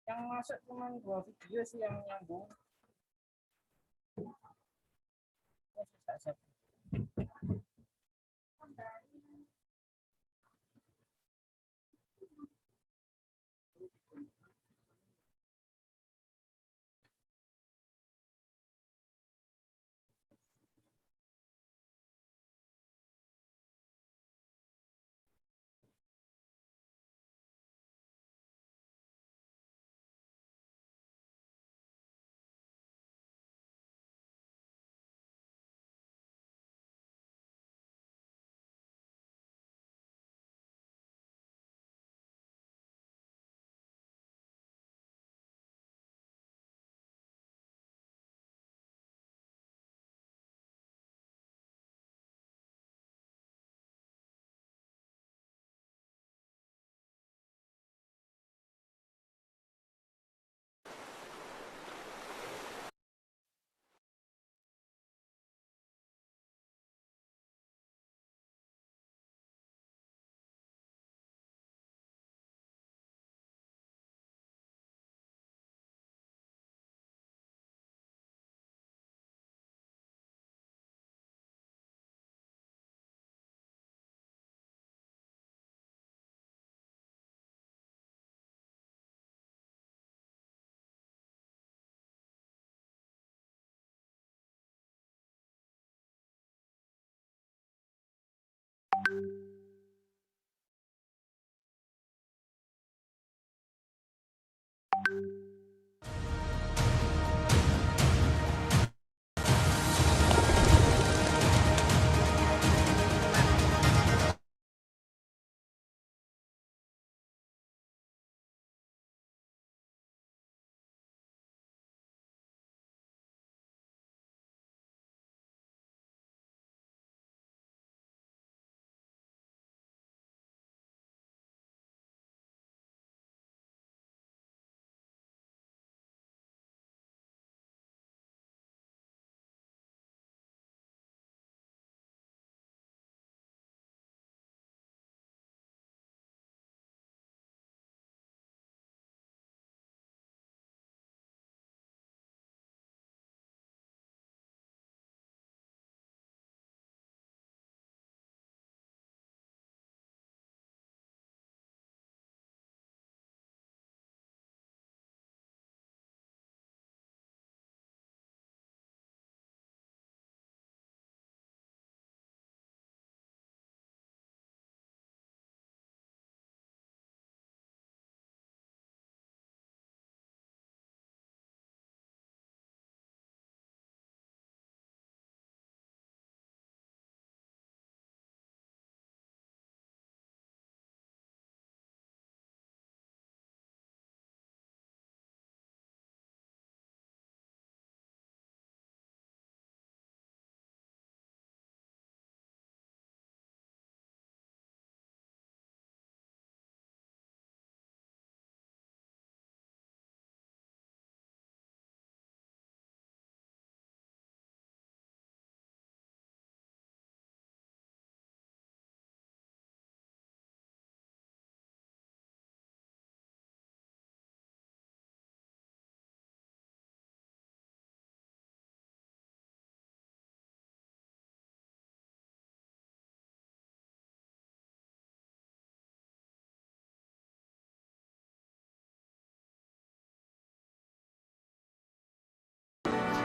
Yang masuk cuma 2 video sih yang nyambung.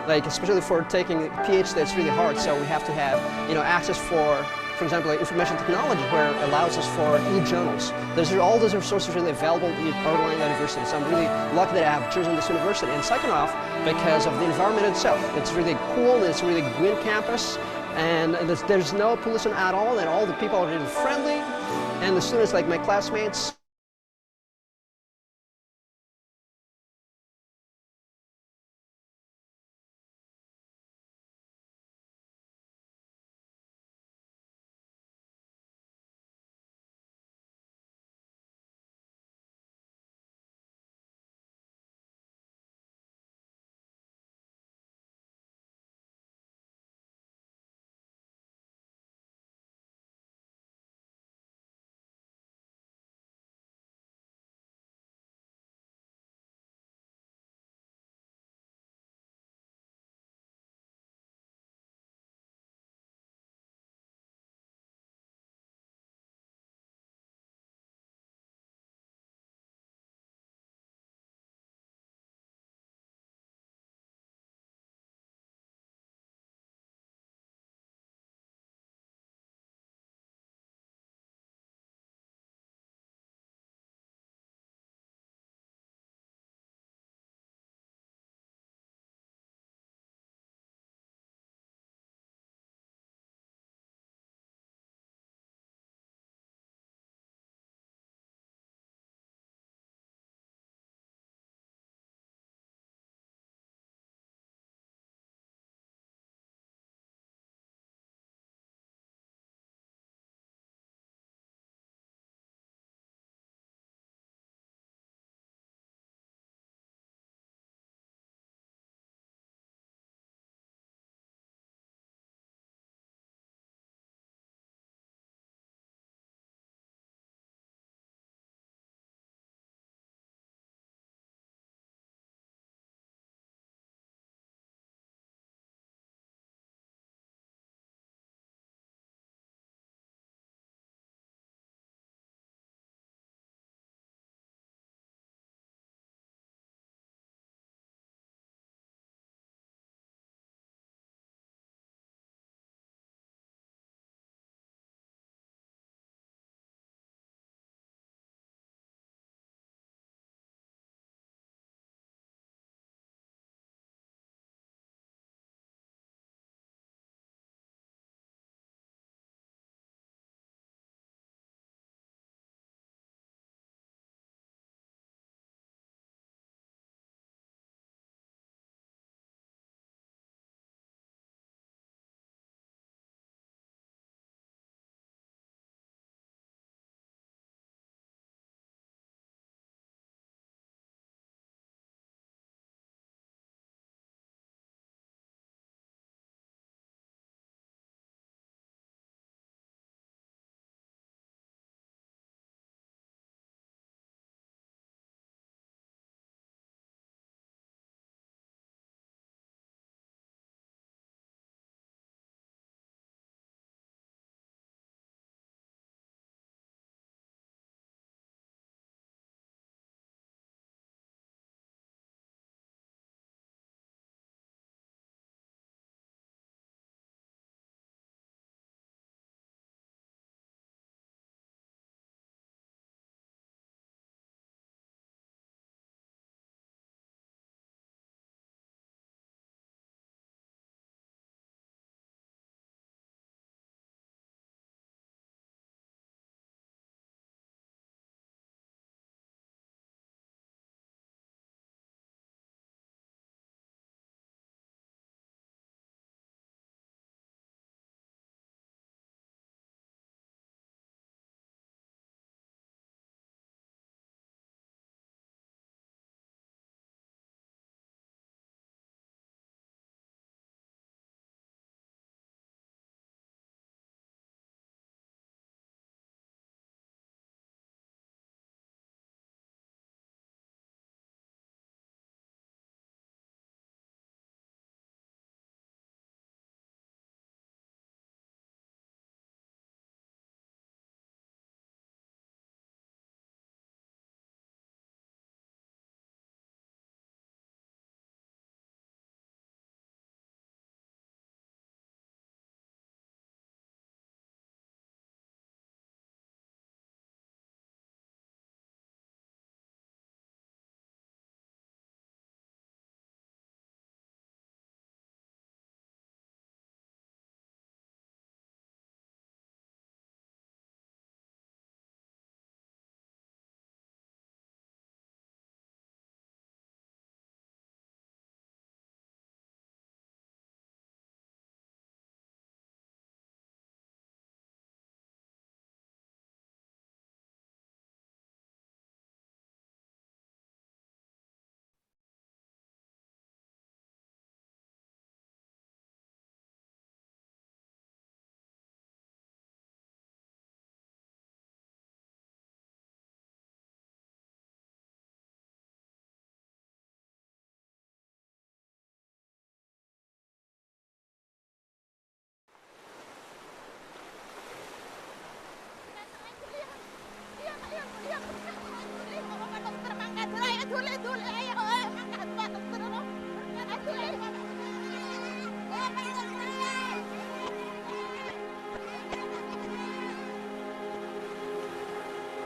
Like especially for taking PhD, that's really hard. So we have to have access for example, like information technology, where it allows us for e-journals. All those resources really available at Undergraduate University. So I'm really lucky that I have chosen this university. And second off, because of the environment itself, it's really cool. It's a really green campus, and there's no pollution at all. And all the people are really friendly, and the students, like my classmates.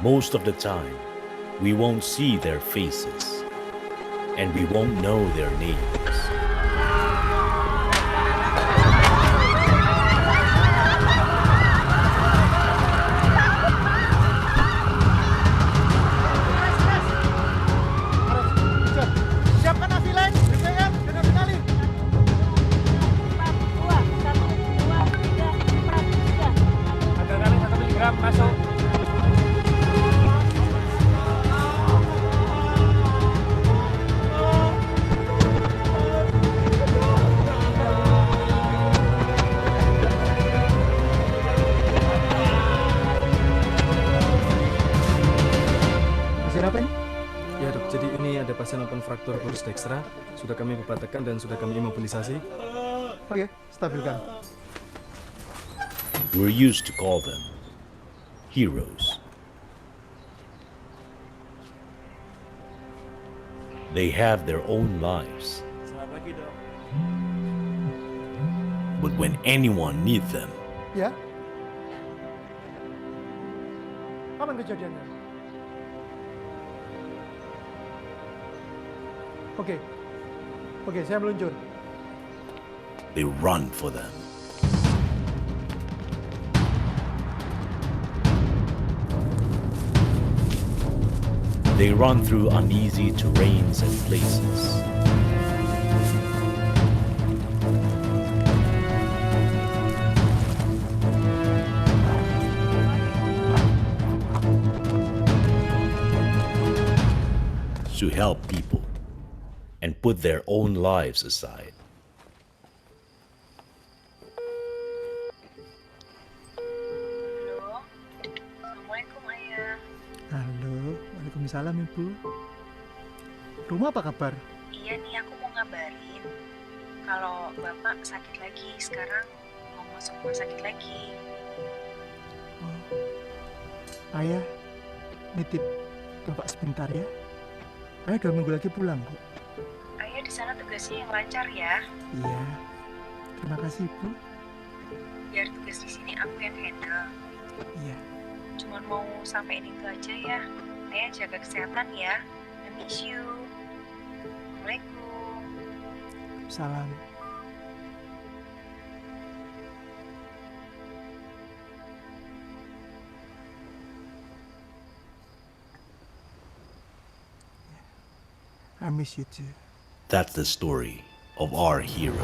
Most of the time, we won't see their faces, and we won't know their names. Siapkan nafileng, BPM, dengan finali. 2, 1, 2, 3, 4, 3. Adrenalin 1 miligram masuk. Pasien apa ini? Ya dok, jadi ini ada pasien open fraktur kurus dextra. Sudah kami pepatakan dan sudah kami imobilisasi. Oke, stabilkan. We're used to call them heroes. They have their own lives. But when anyone needs them, Ya. Kapan kejadiannya? Oke, saya meluncur. they run for them. They run through uneasy terrains and places. To help people and put their own lives aside. Halo, Assalamualaikum Ayah. Halo, waalaikumsalam Ibu. Rumah apa kabar? Iya nih aku mau ngabarin kalau Bapak sakit lagi sekarang, mau masuk rumah sakit lagi. Ayah, nitip Bapak sebentar ya. Ayah 2 minggu lagi pulang kok. Ayah di sana tugasnya yang lancar ya. Iya, terima kasih Ibu. Biar tugas di sini aku yang handle. Iya, Cuman mau sampein itu aja ya. Ayah jaga kesehatan ya. I miss you. Assalamualaikum. salam. I miss you too. That's the story of our hero.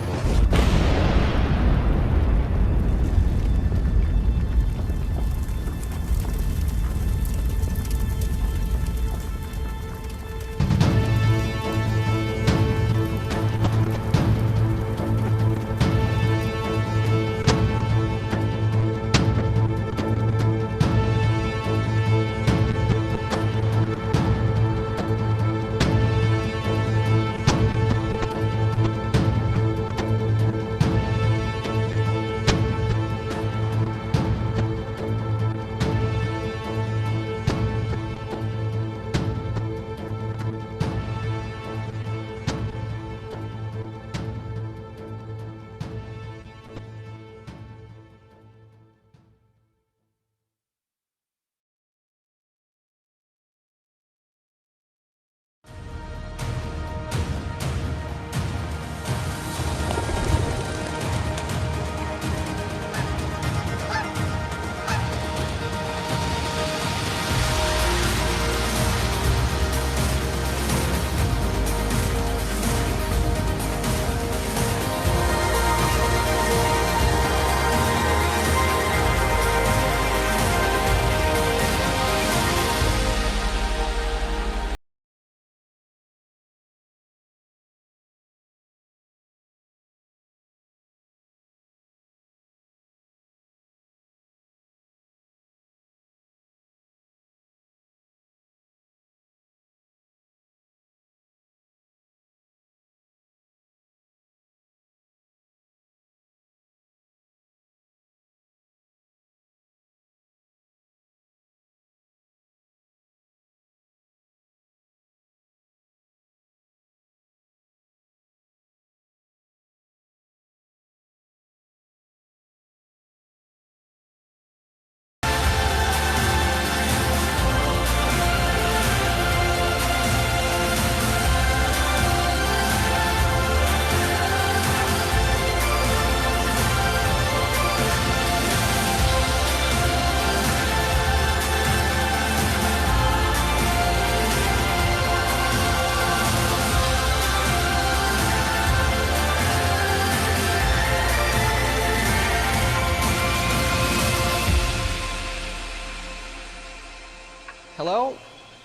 Hello,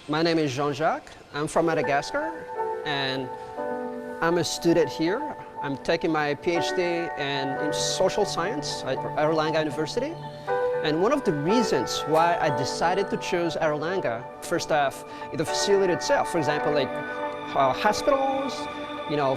my name is Jean-Jacques. I'm from Madagascar, and I'm a student here. I'm taking my PhD in social science at Erlangen University. And one of the reasons why I decided to choose Erlangen, first off, the facility itself. For example, like hospitals,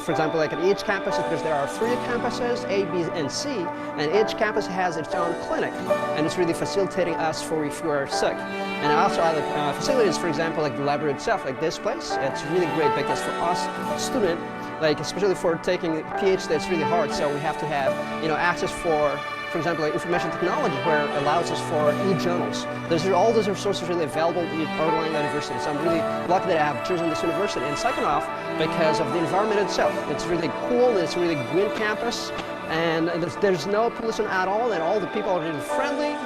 for example, like at each campus, because there are 3 campuses, A, B, and C, and each campus has its own clinic, and it's really facilitating us for if you are sick. And also other facilities, for example, like the library itself, like this place, it's really great because for us students, like especially for taking PhD, it's really hard, so we have to have, access for example, like information technology, where it allows us for e-journals. All those resources really available at Erlangen University. So I'm really lucky that I have chosen this university. And second off, because of the environment itself. It's really cool, it's a really green campus, and there's no pollution at all, and all the people are really friendly.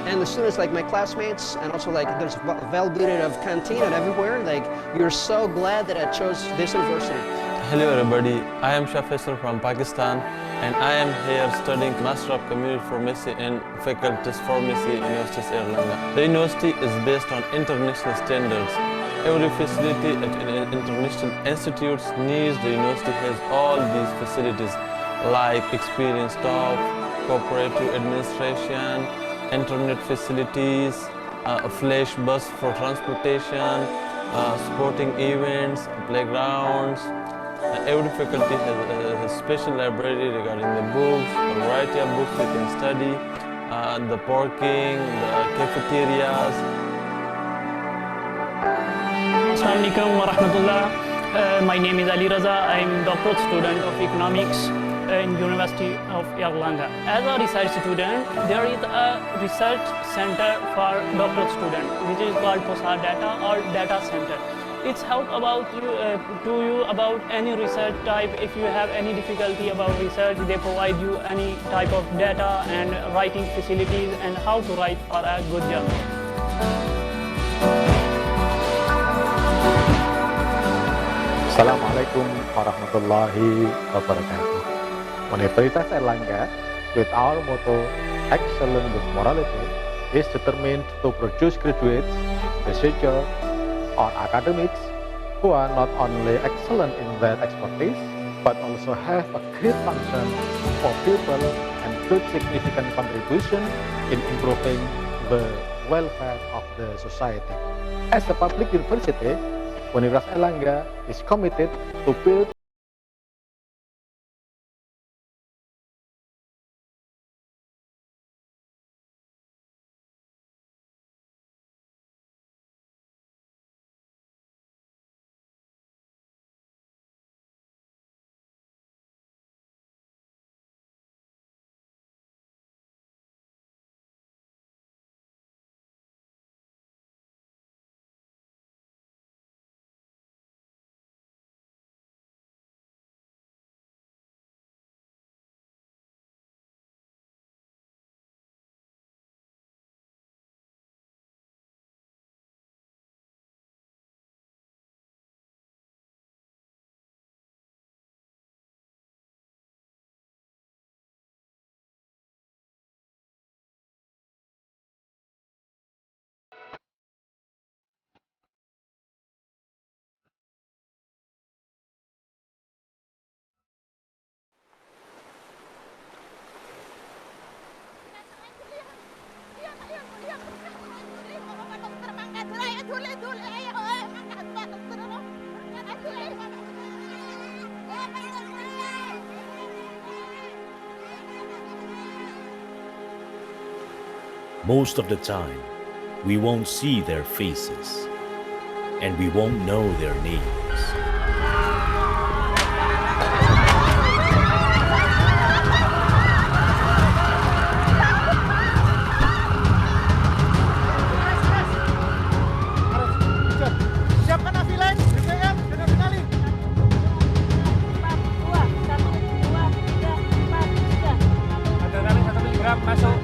And the students, like my classmates, and also like there's availability of canteen and everywhere. Like, you're so glad that I chose this university. Hello everybody, I am Shah Faisal from Pakistan, and I am here studying Master of Community Pharmacy and Faculties Pharmacy at University of Erlangen. The university is based on international standards. Every facility at international institutes needs the university has all these facilities like experienced staff, cooperative administration, internet facilities, a flash bus for transportation, sporting events, playgrounds. Every faculty has a special library regarding the books, a variety of books you can study, the parking, the cafeterias. Assalamualaikum warahmatullah. My name is Ali Raza. I'm a doctoral student of economics in University of Erlangen. As a research student, there is a research center for doctoral students, which is called POSA Data or Data Center. It's help about you about any research type. If you have any difficulty about research, they provide you any type of data and writing facilities and how to write for a good journal. Assalamualaikum warahmatullahi wabarakatuh. Universitas Erlangen, with our motto, excellence with morality, is determined to produce graduates, researchers, or academics who are not only excellent in their expertise, but also have a great function for people and good significant contribution in improving the welfare of the society. As a public university, Universitas Erlangen is committed to build Most of the time, we won't see their faces, and we won't know their names. Siapkan afilan, BPM, dengan finali. 1, 2, 3, 4, 5, 6. Adrenalin 1 miligram masuk.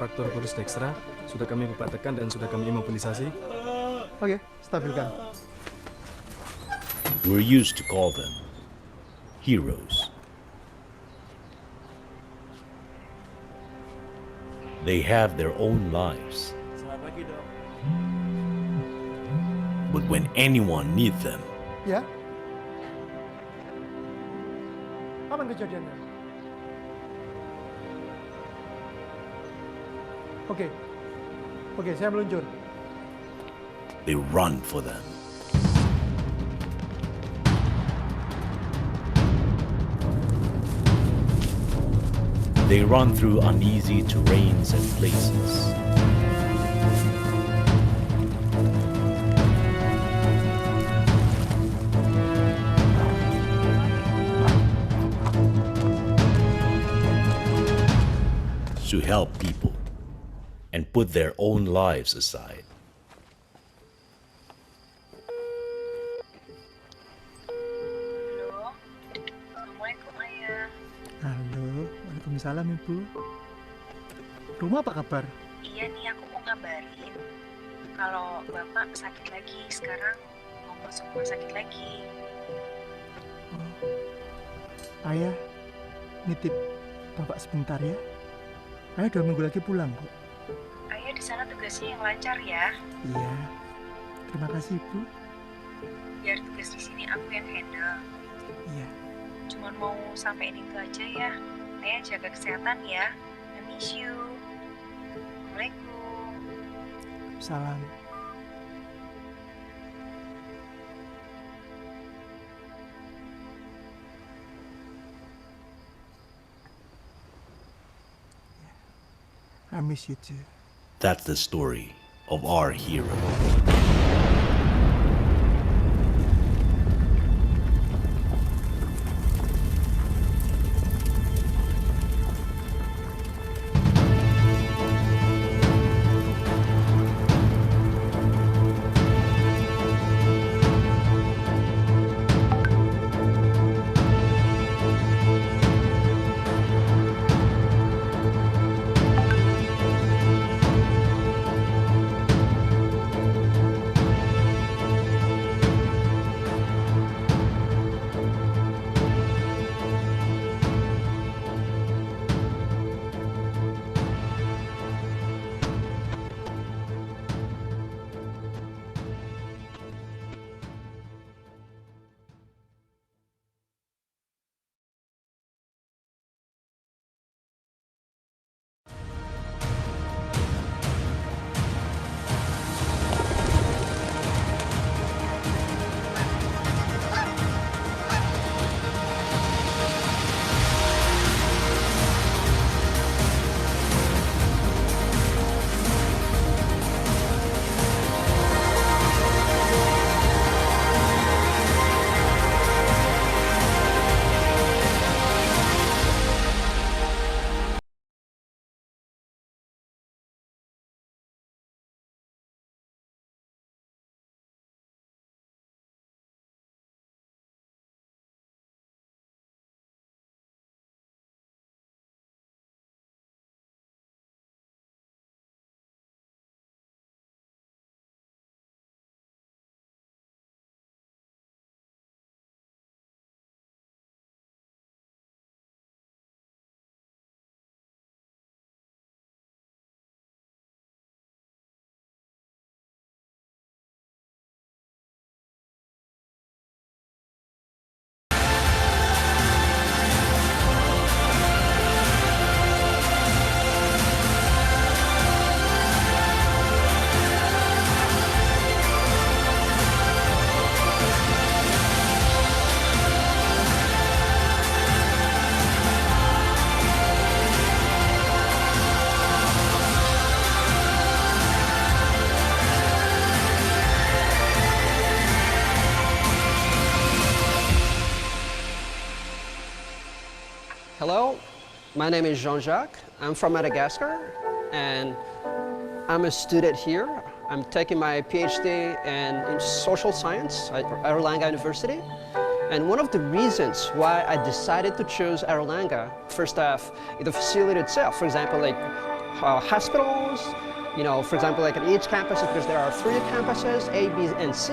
fraktur kurus dekstra sudah kami pepatahkan dan sudah kami imobilisasi. Oke, stabilkan. We're used to call them heroes. They have their own lives. But when anyone needs them, Ya. Kapan kejadiannya? Oke, saya meluncur. they run for them. They run through uneasy terrains and places. To help people and put their own lives aside. Halo, Assalamualaikum Ayah. Halo, waalaikumsalam Ibu. Rumah apa kabar? Iya nih, aku mau ngabarin kalau Bapak sakit lagi, sekarang mau masuk rumah sakit lagi. Ayah, nitip Bapak sebentar ya. Ayah 2 minggu lagi pulang kok. Ayah di sana tugasnya yang lancar ya. Iya, terima kasih Ibu. Biar tugas di sini aku yang handle. Iya, Cuman mau sampein itu aja ya. Ayah jaga kesehatan ya. I miss you. Assalamualaikum. salam. I miss you too. That's the story of our hero. Hello, my name is Jean-Jacques. I'm from Madagascar, and I'm a student here. I'm taking my PhD in social science at Erlangen University. And one of the reasons why I decided to choose Erlangen, first off, the facility itself. For example, like hospitals. You know, for example, like at each campus, because there are 3 campuses, A, B, and C,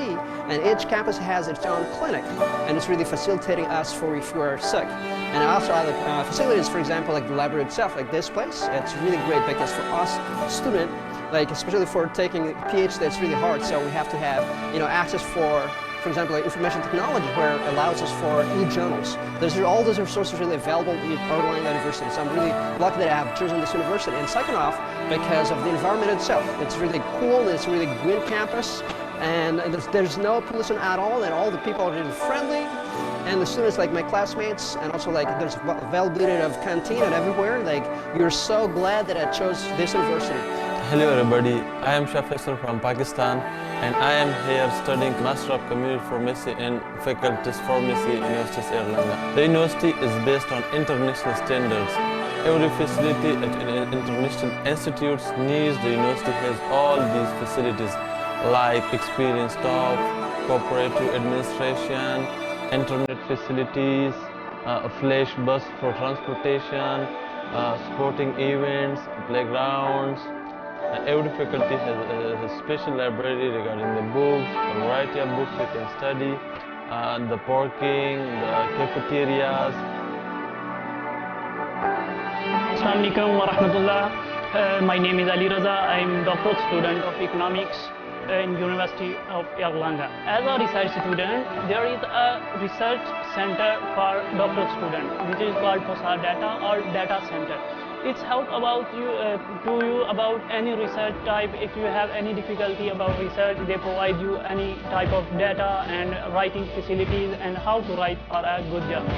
and each campus has its own clinic, and it's really facilitating us for if we're sick. And also other facilities, for example, like the library itself, like this place, it's really great because for us student, like especially for taking PhD, it's really hard. So we have to have, you know, access for example, like information technology, where it allows us for e-journals. All those resources really available at Erlangen University. So I'm really lucky that I have chosen this university. And second off, because of the environment itself. It's really cool, and it's a really green campus, and there's no pollution at all, and all the people are really friendly. And the students, like my classmates, and also like there's availability of canteen and everywhere. Like, you're so glad that I chose this university. Hello everybody, I am Shah from Pakistan, and I am here studying Master of Community Pharmacy in Faculties Pharmacy, University of Erlangen. The university is based on international standards. Every facility at international institutes needs the university has all these facilities like experienced staff, cooperative administration, internet facilities, a flash bus for transportation, sporting events, playgrounds. Every faculty has a special library regarding the books, a variety of books you can study, the parking, the cafeterias. Assalamu alaikum wa rahmatullah. My name is Ali Raza. I am doctorate student of economics in University of Erlangen. As a research student, there is a research center for doctorate students, which is called POSA Data or Data Center. It's help about you to you about any research type. If you have any difficulty about research, they provide you any type of data and writing facilities and how to write for a good journal.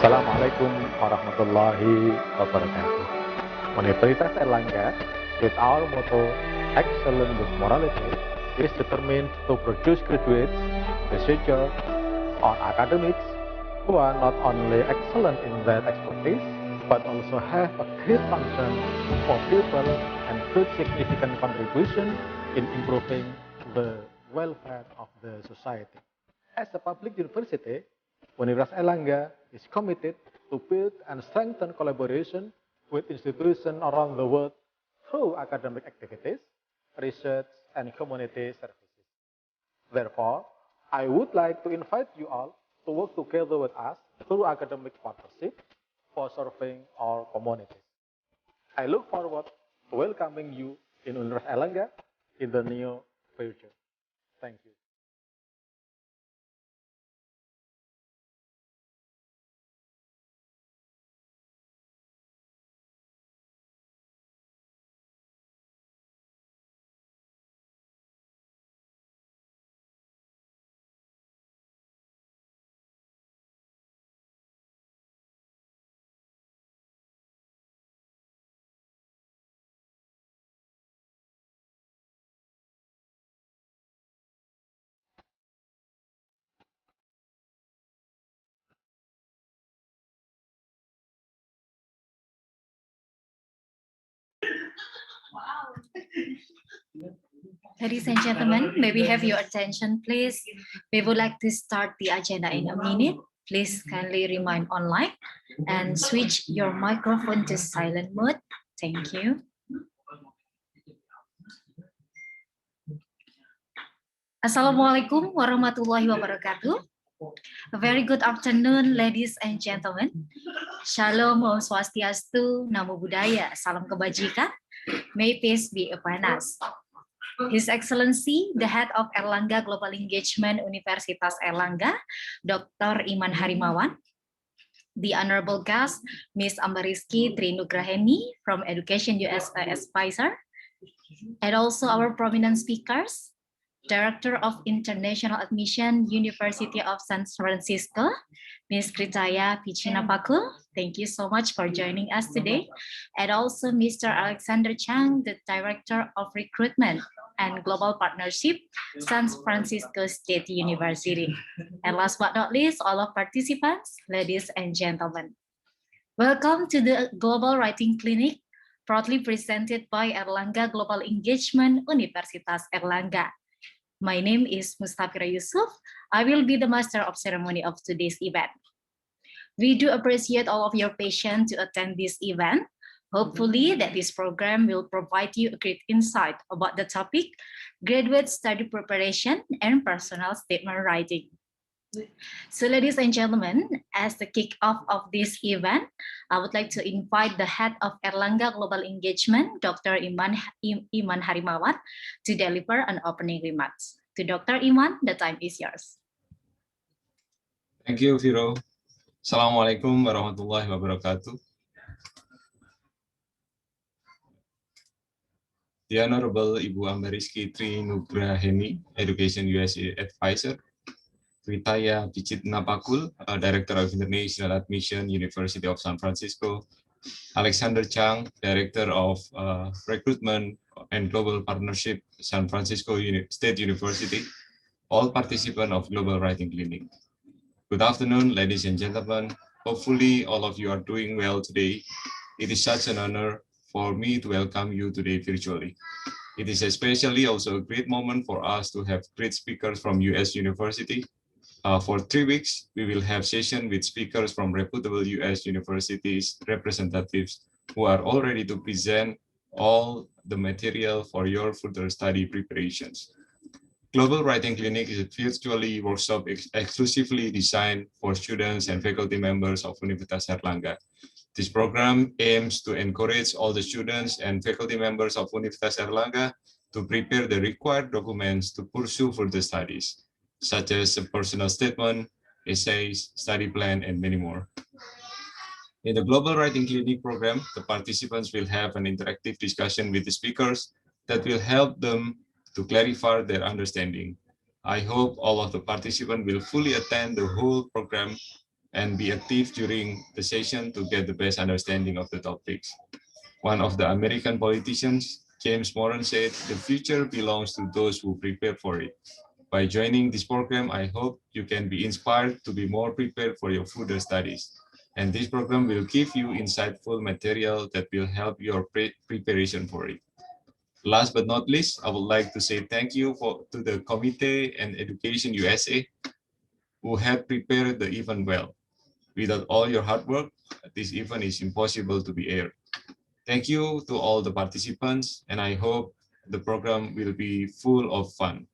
Assalamualaikum warahmatullahi wabarakatuh. Universitas Erlangga, with our motto, Excellence with Morality, is determined to produce graduates, researchers, or academics who are not only excellent in their expertise, but also have a great function for people and good significant contribution in improving the welfare of the society. As a public university, Universitas Erlangga is committed to build and strengthen collaboration with institutions around the world through academic activities, research, and community services. Therefore, I would like to invite you all to work together with us through academic partnership for serving our communities. I look forward to welcoming you in Universitas Erlangga in the near future. Thank you. Ladies and gentlemen, may we have your attention, please? We would like to start the agenda in a minute. Please kindly remain online and switch your microphone to silent mode. Thank you. Assalamualaikum warahmatullahi wabarakatuh. A very good afternoon, ladies and gentlemen. Shalom, Om Swastiastu, Namo Buddhaya, Salam Kebajikan. May peace be upon us. His Excellency, the Head of Erlangga Global Engagement Universitas Erlangga, Dr. Iman Harimawan, the Honorable Guest, Ms. Ambariski Trinugraheni from Education USA Advisor, and also our prominent speakers, Director of International Admission, University of San Francisco, Ms. Kritaya Pichinapakul. Thank you so much for joining us today. And also Mr. Alexander Chang, the Director of Recruitment and Global Partnership, San Francisco State University. And last but not least, all of participants, ladies and gentlemen. Welcome to the Global Writing Clinic, proudly presented by Erlangga Global Engagement Universitas Erlangga. My name is Mustafira Yusuf. I will be the master of ceremony of today's event. We do appreciate all of your patience to attend this event. Hopefully that this program will provide you a great insight about the topic, graduate study preparation and personal statement writing. So ladies and gentlemen, as the kick-off of this event, I would like to invite the head of Erlangga Global Engagement, Dr. Iman Harimawan, to deliver an opening remarks. To Dr. Iman, the time is yours. Thank you, Viro. Assalamualaikum warahmatullahi wabarakatuh. The Honorable Ibu Ambariski Tri Nugraheni, Education USA Advisor, Ritaya Picitnapakul, Director of International Admission, University of San Francisco, Alexander Chang, Director of Recruitment and Global Partnership, San Francisco State University, all participants of Global Writing Clinic. Good afternoon, ladies and gentlemen. Hopefully all of you are doing well today. It is such an honor for me to welcome you today virtually. It is especially also a great moment for us to have great speakers from US University. For 3 weeks, we will have sessions with speakers from reputable US universities, representatives who are all ready to present all the material for your further study preparations. Global Writing Clinic is a virtually workshop exclusively designed for students and faculty members of Universitas Airlangga. This program aims to encourage all the students and faculty members of Universitas Airlangga to prepare the required documents to pursue further studies, such as a personal statement, essays, study plan, and many more. In the Global Writing Clinic program, the participants will have an interactive discussion with the speakers that will help them to clarify their understanding. I hope all of the participants will fully attend the whole program and be active during the session to get the best understanding of the topics. One of the American politicians, James Moran, said, "The future belongs to those who prepare for it." By joining this program, I hope you can be inspired to be more prepared for your further studies. And this program will give you insightful material that will help your preparation for it. Last but not least, I would like to say thank you to the Committee and Education USA who have prepared the event well. Without all your hard work, this event is impossible to be aired. Thank you to all the participants, and I hope the program will be full of fun,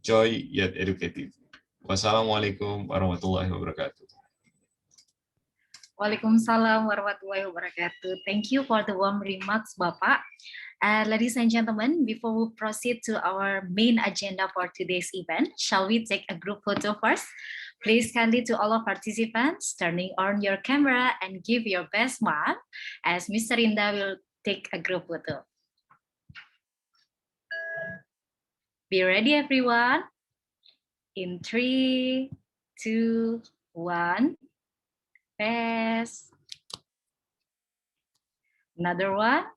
joy yet educative. Wassalamualaikum warahmatullahi wabarakatuh. Waalaikumsalam warahmatullahi wabarakatuh. Thank you for the warm remarks, Bapak. Ladies and gentlemen, before we proceed to our main agenda for today's event, shall we take a group photo first? Please kindly to all of participants, turning on your camera and give your best smile as Mr. Inda will take a group photo. Be ready, everyone. In 3, 2, 1. Pass. Another one.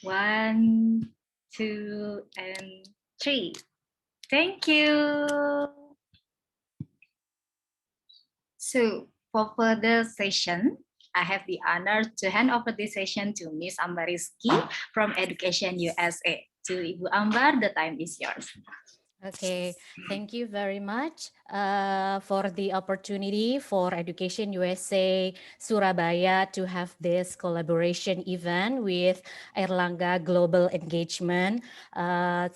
1, 2, and 3. Thank you. So for further session, I have the honor to hand over this session to Ms. Ambariski from Education USA. To Ibu Ambar, the time is yours. Okay, thank you very much for the opportunity for Education USA Surabaya to have this collaboration event with Airlangga Global Engagement.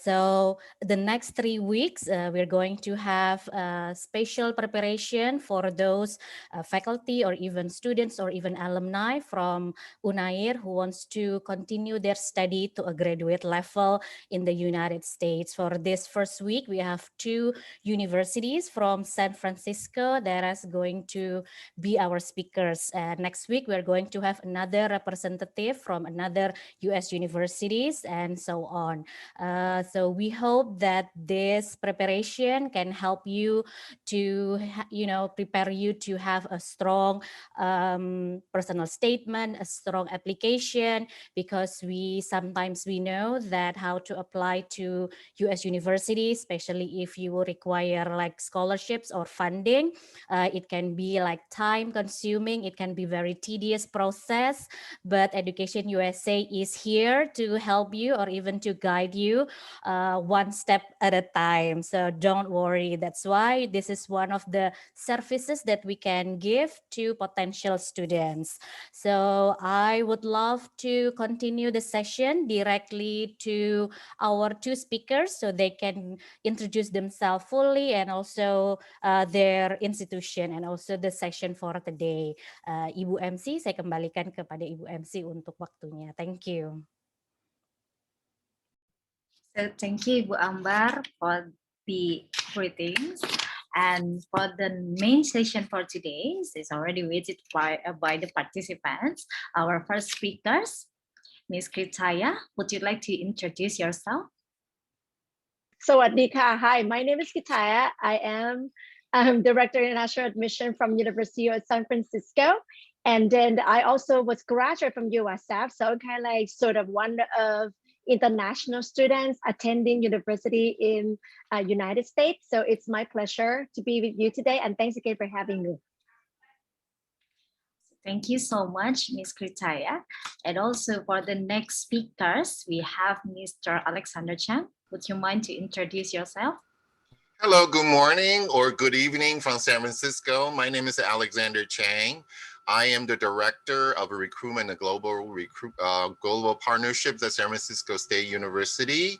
So the next 3 weeks, we're going to have special preparation for those faculty or even students or even alumni from UNAIR who wants to continue their study to a graduate level in the United States. For this first week, we have 2 universities from San Francisco that is going to be our speakers. Next week, we're going to have another representative from another US universities and so on. So we hope that this preparation can help you to, prepare you to have a strong personal statement, a strong application, because sometimes we know that how to apply to US universities, especially if you require like scholarships or funding. It can be like time consuming, it can be very tedious process, but Education USA is here to help you or even to guide you one step at a time. So don't worry. That's why this is one of the services that we can give to potential students. So I would love to continue the session directly to our two speakers so they can introduce themselves fully and also their institution and also the session for today. Ibu MC, saya kembalikan kepada Ibu MC untuk waktunya. Thank you. So thank you, Ibu Ambar, for the greetings. And for the main session for today is already waited by the participants. Our first speakers, Ms. Kritaya, would you like to introduce yourself? Sawadika. Hi, my name is Kitaya. I am Director of International Admission from University of San Francisco. And then I also was graduate from USF. So I'm kind of like sort of one of international students attending university in United States. So it's my pleasure to be with you today. And thanks again for having me. Thank you so much, Ms. Kritaya. And also for the next speakers, we have Mr. Alexander Chang. Would you mind to introduce yourself? Hello, good morning or good evening from San Francisco. My name is Alexander Chang. I am the Director of Recruitment and Global Partnerships at San Francisco State University.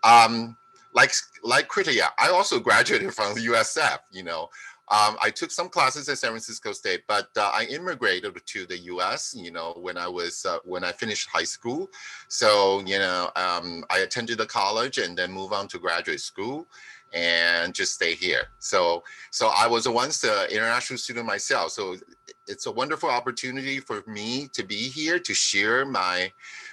Like Kritaya, I also graduated from the USF, you know. I took some classes at San Francisco State, but I immigrated to the U.S. You know, when I finished high school. So you know, I attended the college and then moved on to graduate school, and just stay here. So I was once an international student myself. So it's a wonderful opportunity for me to be here to share my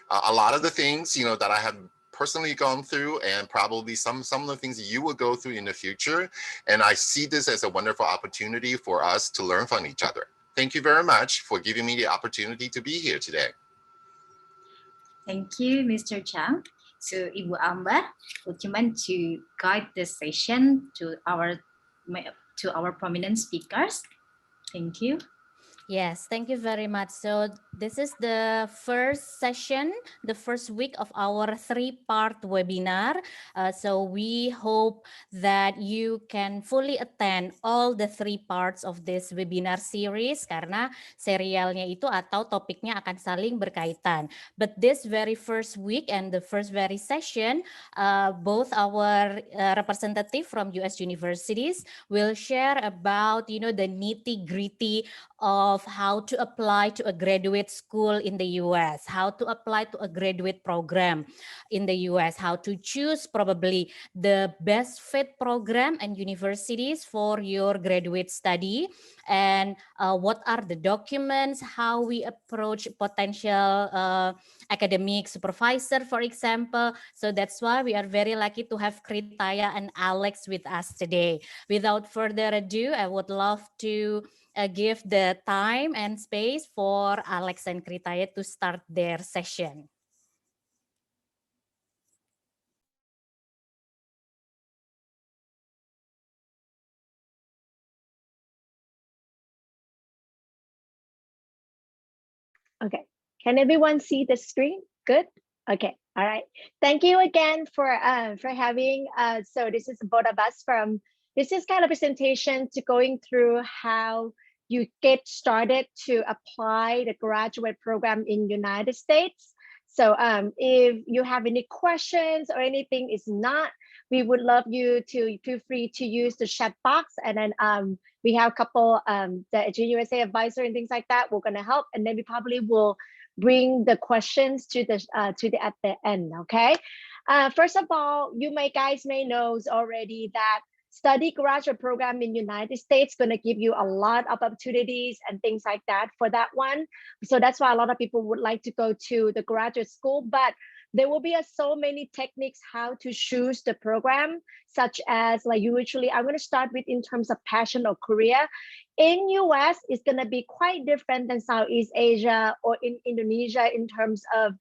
a lot of the things you know that I have personally gone through, and probably some of the things you will go through in the future. And I see this as a wonderful opportunity for us to learn from each other. Thank you very much for giving me the opportunity to be here today. Thank you, Mr. Chang. So Ibu Ambar, would you mind to guide the session to our prominent speakers? Thank you. Yes, thank you very much. So this is the first session, the first week of our 3-part webinar. So we hope that you can fully attend all the 3 parts of this webinar series karena serialnya itu atau topiknya akan saling berkaitan. But this very first week and the first very session, both our representative from US universities will share about the nitty-gritty of how to apply to a graduate school in the US, how to apply to a graduate program in the US, how to choose probably the best fit program and universities for your graduate study, and what are the documents, how we approach potential academic supervisor, for example. So that's why we are very lucky to have Kritaya and Alex with us today. Without further ado, I would love to give the time and space for Alex and Kritaya to start their session. Okay, can everyone see the screen? Good. Okay, all right. Thank you again for having. So this is both of us from. This is kind of presentation to going through how you get started to apply the graduate program in United States. So if you have any questions or anything is not, we would love you to feel free to use the chat box, and then we have a couple the USA advisor and things like that. We're gonna help, and then we probably will bring the questions to the at the end. Okay. First of all, you guys may know already that study graduate program in United States going to give you a lot of opportunities and things like that for that one. So that's why a lot of people would like to go to the graduate school, but there will be so many techniques how to choose the program, such as like usually I'm going to start with in terms of passion or career. In US, it's going to be quite different than Southeast Asia or in Indonesia in terms of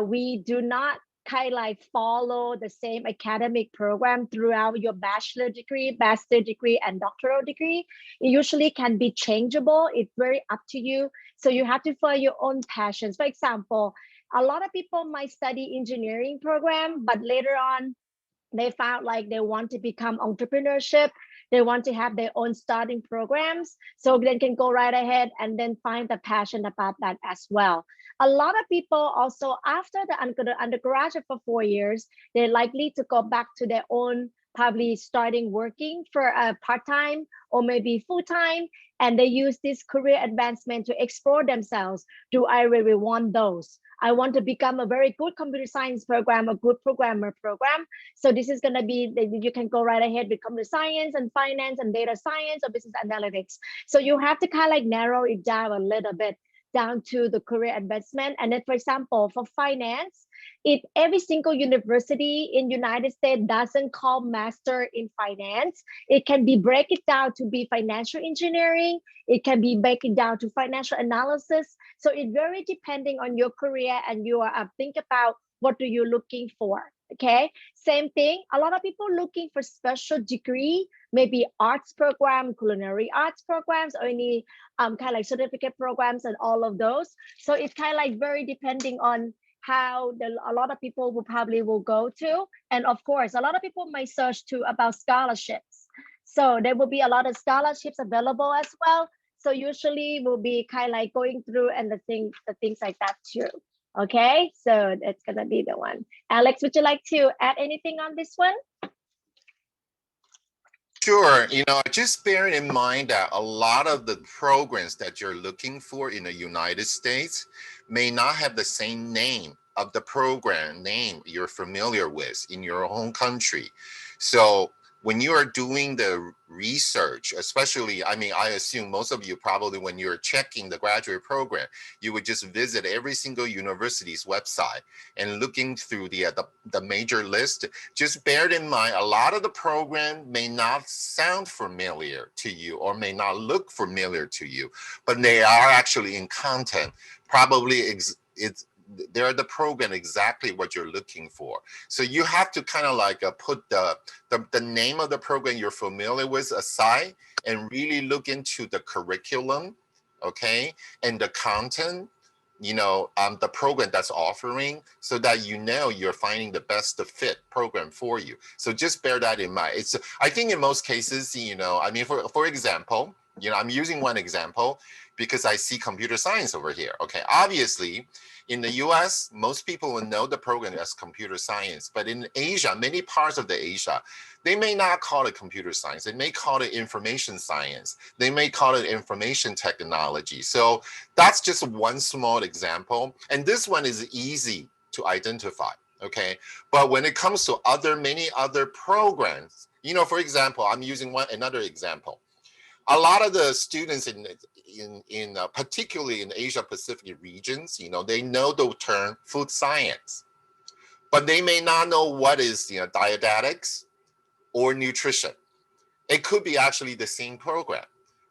we do not kind of like follow the same academic program throughout your bachelor degree, master degree, and doctoral degree. It usually can be changeable. It's very up to you. So you have to follow your own passions. For example, a lot of people might study engineering program, but later on, they found like they want to become entrepreneurship. They want to have their own starting programs. So they can go right ahead and then find the passion about that as well. A lot of people also, after the undergraduate for 4 years, they're likely to go back to their own, probably starting working for a part-time or maybe full-time, and they use this career advancement to explore themselves. Do I really want those? I want to become a very good computer science program, a good programmer program. So this is going to be, you can go right ahead with computer science and finance and data science or business analytics. So you have to kind of like narrow it down a little bit down to the career advancement. And then, for example, for finance, if every single university in United States doesn't call master in finance, it can be break it down to be financial engineering. It can be break it down to financial analysis. So it very depending on your career and you think about what are you looking for. Okay, same thing. A lot of people looking for special degree, maybe arts program, culinary arts programs, or any kind of like certificate programs and all of those. So it's kind of like very depending on how a lot of people will probably go to. And of course, a lot of people might search too about scholarships. So there will be a lot of scholarships available as well. So usually we'll be kind of like going through and the things like that too. Okay, so that's gonna be the one. Alex, would you like to add anything on this one? Sure. Just bearing in mind that a lot of the programs that you're looking for in the United States may not have the same name of the program name you're familiar with in your home country. So when you are doing the research, especially, I assume most of you probably when you're checking the graduate program, you would just visit every single university's website and looking through the major list. Just bear in mind, a lot of the program may not sound familiar to you or may not look familiar to you, but they are actually in content. Probably they're the program exactly what you're looking for. So you have to kind of like put the name of the program you're familiar with aside and really look into the curriculum, okay, and the content, the program that's offering, so that you're finding the best fit program for you. So just bear that in mind. I think in most cases, for example, I'm using one example because I see computer science over here. Okay, obviously, in the US, most people will know the program as computer science, but in Asia, many parts of the Asia, they may not call it computer science. They may call it information science. They may call it information technology. So that's just one small example. And this one is easy to identify, okay? But when it comes to many other programs, for example, I'm using another example. A lot of the students particularly in Asia Pacific regions, they know the term food science, but they may not know what is dietetics or nutrition. It could be actually the same program,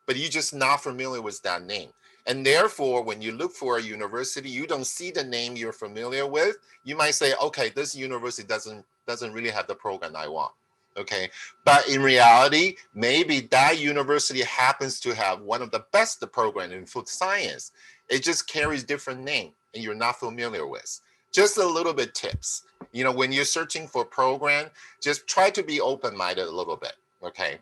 but you're just not familiar with that name. And therefore, when you look for a university, you don't see the name you're familiar with. You might say, okay, this university doesn't really have the program I want. Okay, but in reality, maybe that university happens to have one of the best programs in food science. It just carries different name and you're not familiar with. Just a little bit tips. When you're searching for a program, just try to be open-minded a little bit, okay?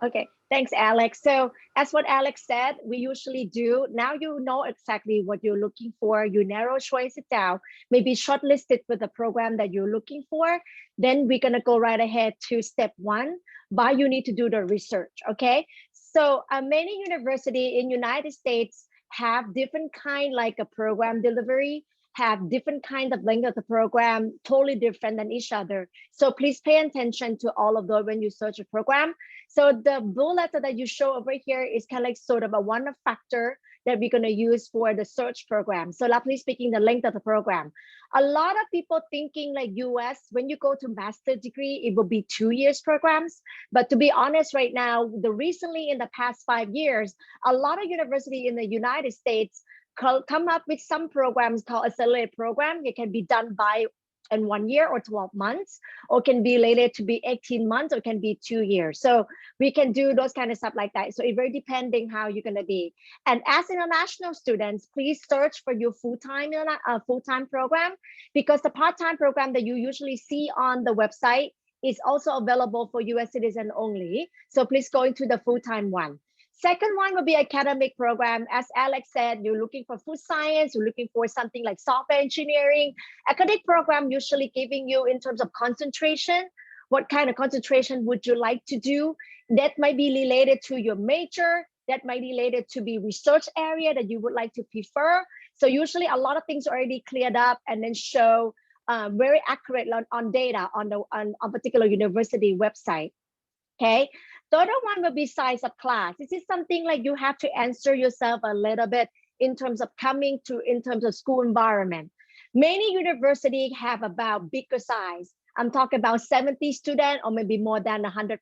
Okay, thanks, Alex. So as what Alex said, we usually do, now you know exactly what you're looking for, you narrow choice it down, maybe shortlist it with the program that you're looking for, then we're gonna go right ahead to step one, but you need to do the research, okay? So many universities in United States have different kind like a program delivery, have different kind of length of the program, totally different than each other. So please pay attention to all of those when you search a program. So the bullet that you show over here is kind of like sort of a one factor that we're going to use for the search program. So roughly speaking, the length of the program. A lot of people thinking like US, when you go to master degree, it will be 2 years programs. But to be honest right now, recently in the past 5 years, a lot of universities in the United States come up with some programs called accelerated program. It can be done by in 1 year or 12 months, or can be related to be 18 months, or can be 2 years. So we can do those kind of stuff like that. So it very depending how you're going to be. And as international students, please search for your full-time program, because the part-time program that you usually see on the website is also available for US citizens only. So please go into the full-time one. Second one will be academic program. As Alex said, you're looking for food science, you're looking for something like software engineering. Academic program usually giving you in terms of concentration. What kind of concentration would you like to do? That might be related to your major, that might be related to the research area that you would like to prefer. So usually a lot of things are already cleared up and then show very accurate on data on a particular university website. Okay. The other one will be size of class. This is something like you have to answer yourself a little bit in terms of in terms of school environment. Many universities have about bigger size. I'm talking about 70 students or maybe more than 100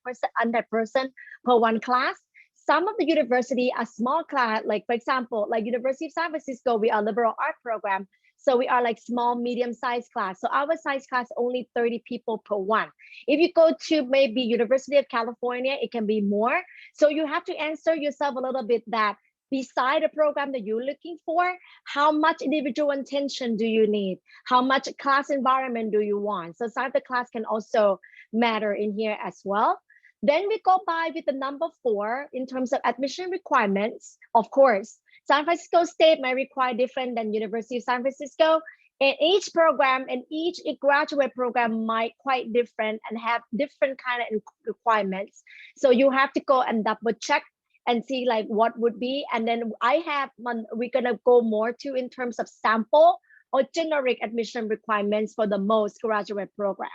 person per one class. Some of the university are small class, like for example, like University of San Francisco, we are liberal art program. So we are like small, medium-sized class. So our size class only 30 people per one. If you go to maybe University of California, it can be more. So you have to answer yourself a little bit that beside the program that you're looking for, how much individual attention do you need? How much class environment do you want? So size of the class can also matter in here as well. Then we go by with the number 4 in terms of admission requirements. Of course, San Francisco State may require different than University of San Francisco. And each program and each graduate program might quite different and have different kind of requirements. So you have to go and double check and see like what would be. And then we're gonna go more to in terms of sample or generic admission requirements for the most graduate programs.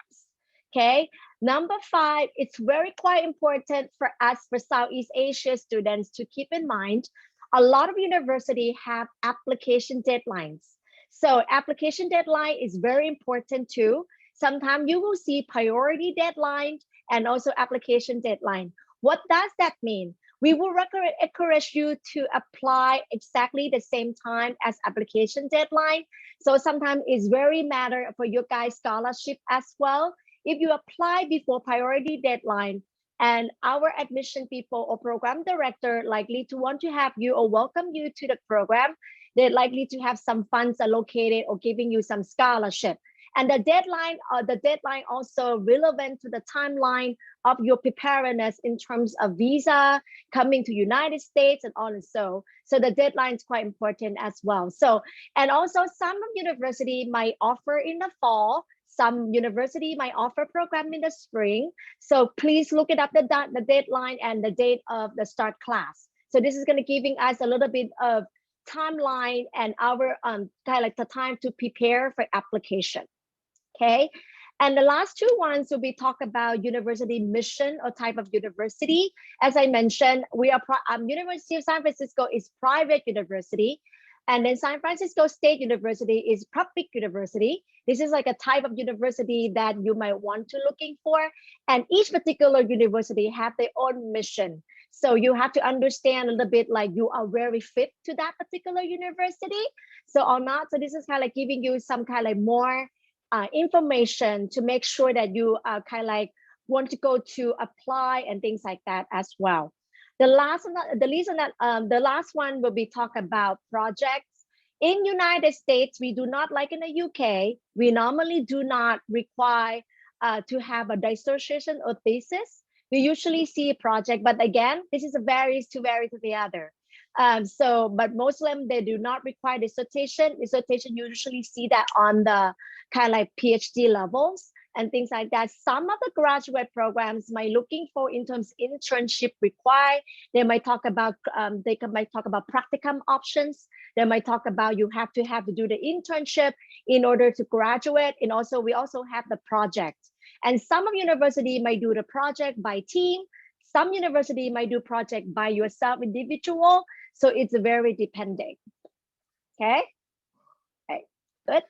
Okay, number 5, it's very quite important for us, for Southeast Asia students, to keep in mind, a lot of universities have application deadlines. So application deadline is very important too. Sometimes you will see priority deadline and also application deadline. What does that mean? We will encourage you to apply exactly the same time as application deadline. So sometimes it's very matter for your guys' scholarship as well. If you apply before priority deadline, and our admission people or program director likely to want to have you or welcome you to the program, they're likely to have some funds allocated or giving you some scholarship. And the deadline also relevant to the timeline of your preparedness in terms of visa, coming to United States and all and so. So the deadline is quite important as well. So, and also some university might offer in the fall, some university might offer program in the spring. So please look it up, the deadline and the date of the start class. So this is going to giving us a little bit of timeline and our kind of like the time to prepare for application. Okay. And the last 2 ones will be talk about university mission or type of university. As I mentioned, we are University of San Francisco is private university. And then San Francisco State University is public university. This is like a type of university that you might want to looking for. And each particular university have their own mission. So you have to understand a little bit like you are very fit to that particular university. So or not. So this is kind of like giving you some kind of like more information to make sure that you kind of like want to go to apply and things like that as well. The last one will be talk about projects. In United States, we do not, like in the UK, we normally do not require to have a dissertation or thesis. We usually see a project, but again, this is varies to the other. But most of them, they do not require dissertation. Dissertation, you usually see that on the kind of like PhD levels and things like that. Some of the graduate programs might looking for in terms of internship required. They might talk about practicum options. They might talk about you have to do the internship in order to graduate. And also we also have the project. And some of university might do the project by team. Some university might do project by yourself individual. So it's very dependent. Okay. Good.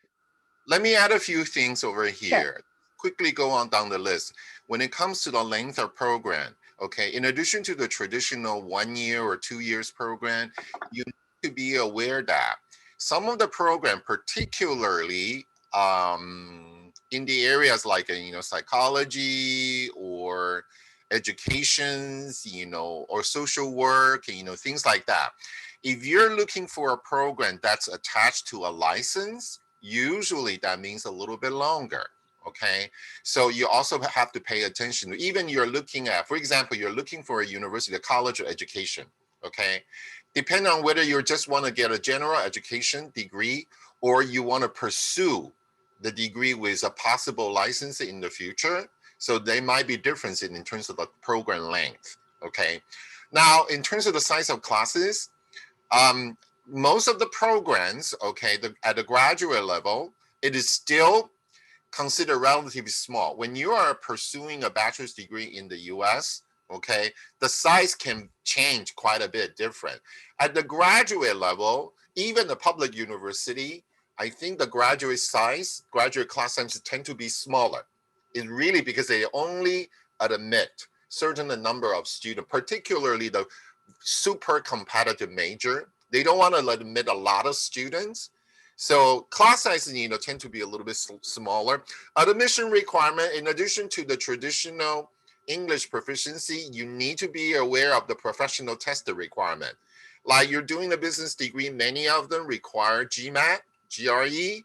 Let me add a few things over here. Sure. Quickly go on down the list. When it comes to the length of program, okay, in addition to the traditional 1 year or 2 years program, you need to be aware that some of the program, particularly in the areas like, psychology or educations, or social work, things like that. If you're looking for a program that's attached to a license, usually that means a little bit longer. Okay, so you also have to pay attention to, even you're looking at, for example, you're looking for a university, a college of education. Okay, depending on whether you just want to get a general education degree or you want to pursue the degree with a possible license in the future. So they might be different in terms of the program length. Okay, now in terms of the size of classes, most of the programs, okay, at the graduate level, it is still considered relatively small. When you are pursuing a bachelor's degree in the US, okay, the size can change quite a bit different. At the graduate level, even the public university, I think the graduate class sizes tend to be smaller. It's really because they only admit certain number of students, particularly the super competitive major. They don't want to admit a lot of students. So class sizes, tend to be a little bit smaller. Admission requirement, in addition to the traditional English proficiency, you need to be aware of the professional test requirement. Like you're doing a business degree, many of them require Gmat, GRE,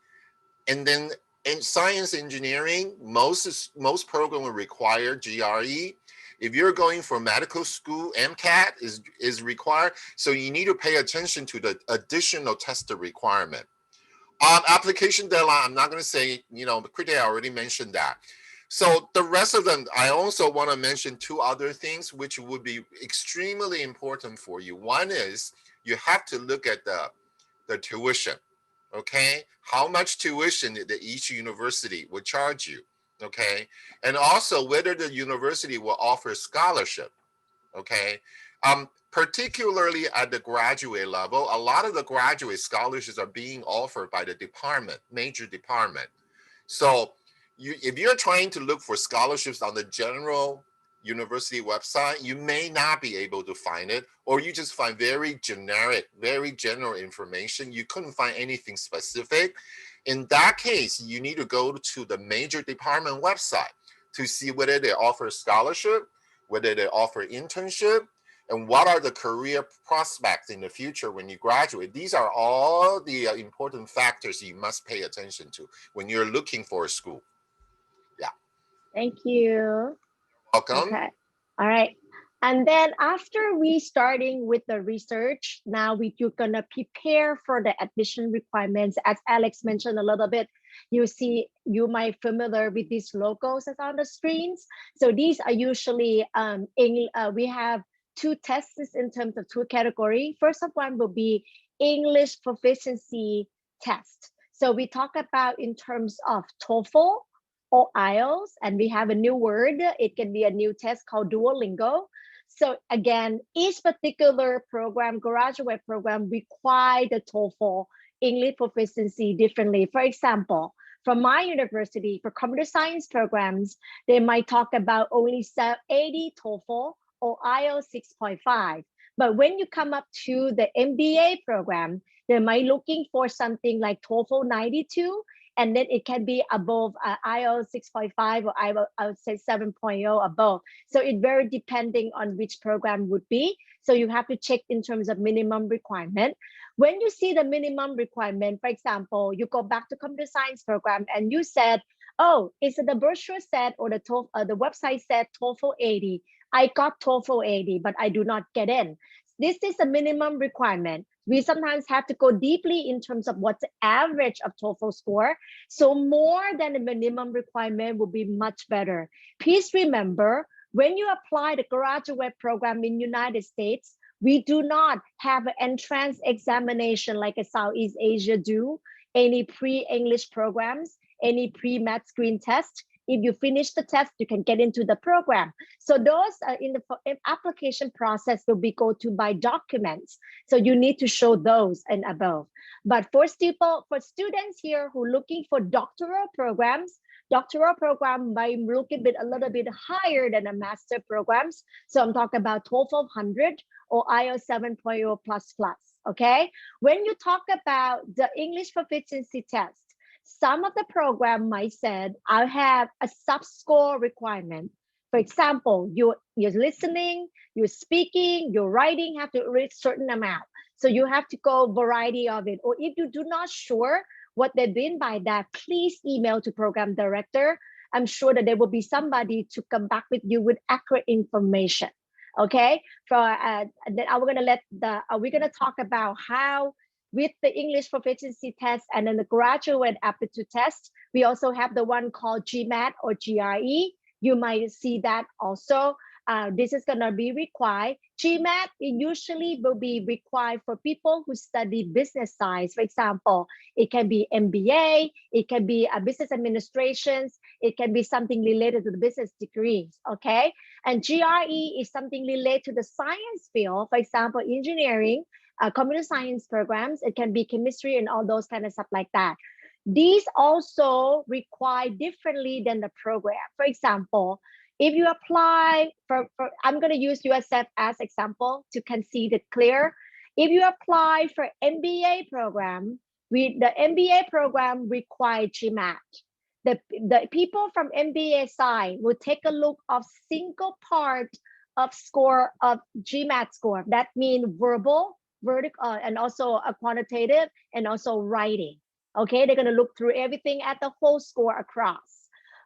and then in science engineering, most programs will require GRE. If you're going for medical school, MCAT is required. So you need to pay attention to the additional test requirement. Application deadline, I'm not going to say, Kriti already mentioned that. So the rest of them, I also want to mention two other things which would be extremely important for you. One is you have to look at the tuition, okay? How much tuition that each university will charge you, okay? And also whether the university will offer scholarship, okay? Particularly at the graduate level, a lot of the graduate scholarships are being offered by the department, major department. So if you're trying to look for scholarships on the general university website, you may not be able to find it, or you just find very generic, very general information. You couldn't find anything specific. In that case, you need to go to the major department website to see whether they offer scholarship, whether they offer internship, and what are the career prospects in the future when you graduate. These are all the important factors you must pay attention to when you're looking for a school. Yeah. Thank you. Welcome. Okay. All right. And then after we starting with the research, now you're gonna prepare for the admission requirements. As Alex mentioned a little bit, you might familiar with these logos that's on the screens. So these are usually we have two tests in terms of two categories. First of one will be English proficiency test. So we talk about in terms of TOEFL or IELTS, and we have a new word. It can be a new test called Duolingo. So again, each particular program, graduate program, require the TOEFL English proficiency differently. For example, from my university, for computer science programs, they might talk about only 80 TOEFL or IELTS 6.5. But when you come up to the MBA program, they might looking for something like TOEFL 92, and then it can be above IELTS 6.5 or I would say 7.0 above. So it very depending on which program would be. So you have to check in terms of minimum requirement. When you see the minimum requirement, for example, you go back to computer science program and you said, oh, is it the brochure said or the website said TOEFL 80? I got TOEFL 80, but I do not get in. This is a minimum requirement. We sometimes have to go deeply in terms of what's the average of TOEFL score. So more than the minimum requirement will be much better. Please remember, when you apply the graduate program in United States, we do not have an entrance examination like a Southeast Asia do, any pre-English programs, any pre-math screen test. If you finish the test, you can get into the program. So those in the application process will be go to by documents. So you need to show those and above. But for students here who are looking for doctoral program might look a little bit higher than a master programs. So I'm talking about TOEFL 100 or IELTS 7.0++. Okay. When you talk about the English proficiency test, Some of the program might said, I have a sub-score requirement. For example, you're listening, you're speaking, you're writing have to reach certain amount. So you have to go variety of it. Or if you do not sure what they mean by that, please email to program director. I'm sure that there will be somebody to come back with you with accurate information. Okay, then we're gonna talk about how with the English proficiency test and then the graduate aptitude test, we also have the one called Gmat or GRE. You might see that also. This is gonna be required. Gmat usually will be required for people who study business science. For example, it can be MBA, it can be a business administrations, it can be something related to the business degrees, okay? And GRE is something related to the science field, for example, engineering, computer science programs, it can be chemistry and all those kind of stuff like that. These also require differently than the program. For example, if you apply for I'm going to use USF as example to concede it clear. If you apply for MBA program, the MBA program require GMAT. The people from MBA side will take a look of single part of score of GMAT score. That means verbal, vertical, and also a quantitative, and also writing. Okay, they're going to look through everything at the whole score across.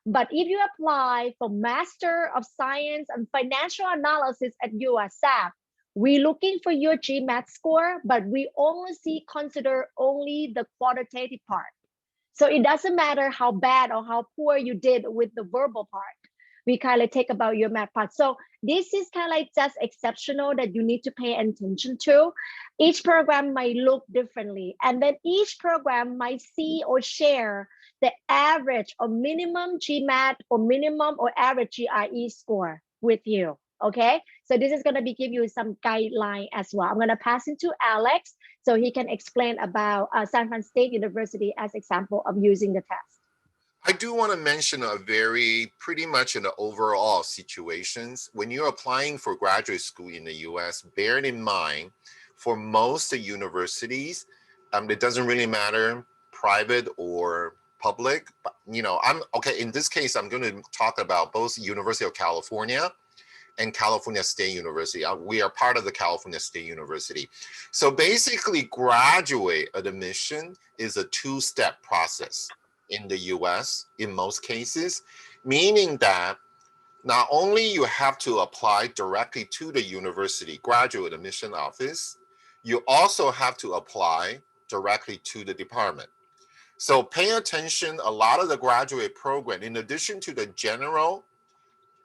But if you apply for Master of Science and Financial Analysis at USF, we're looking for your GMAT score, but we only consider only the quantitative part. So it doesn't matter how bad or how poor you did with the verbal part. We kind of take about your math part. So this is kind of like just exceptional that you need to pay attention to. Each program might look differently. And then each program might see or share the average or minimum GMAT or minimum or average GRE score with you, okay? So this is gonna be give you some guideline as well. I'm gonna pass it to Alex so he can explain about San Francisco State University as example of using the test. I do want to mention a pretty much in the overall situations, when you're applying for graduate school in the US, bear in mind, for most universities, it doesn't really matter, private or public, but, you know, in this case, I'm going to talk about both University of California and California State University. We are part of the California State University. So basically, graduate admission is a two-step process in the US in most cases, meaning that not only you have to apply directly to the university graduate admission office, you also have to apply directly to the department. So pay attention, a lot of the graduate program, in addition to the general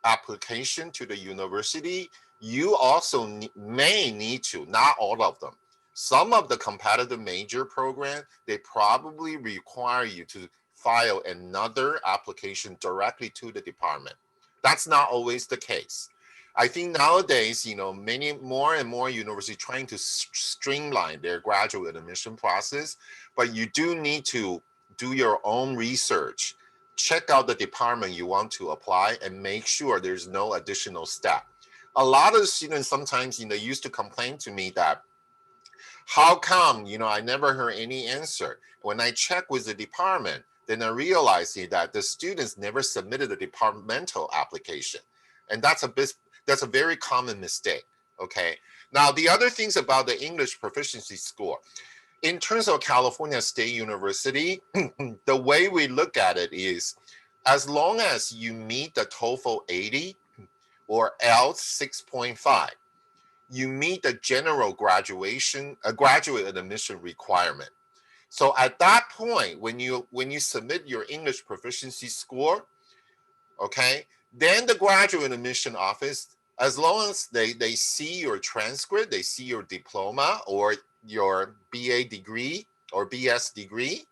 application to the university, you also may need to, not all of them, some of the competitive major program, they probably require you to file another application directly to the department. That's not always the case. I think nowadays, you know, more and more universities trying to streamline their graduate admission process, but you do need to do your own research, check out the department you want to apply and make sure there's no additional step. A lot of students sometimes, you know, used to complain to me that, how come, you know, I never heard any answer? When I check with the department, then I realized that the students never submitted a departmental application. And that's a very common mistake, okay? Now, the other things about the English proficiency score, in terms of California State University, the way we look at it is, as long as you meet the TOEFL 80 or IELTS 6.5, you meet the general graduate admission requirement. So at that point, when you submit your English proficiency score, okay, then the graduate admission office, as long as they see your transcript, they see your diploma or your BA degree or BS degree,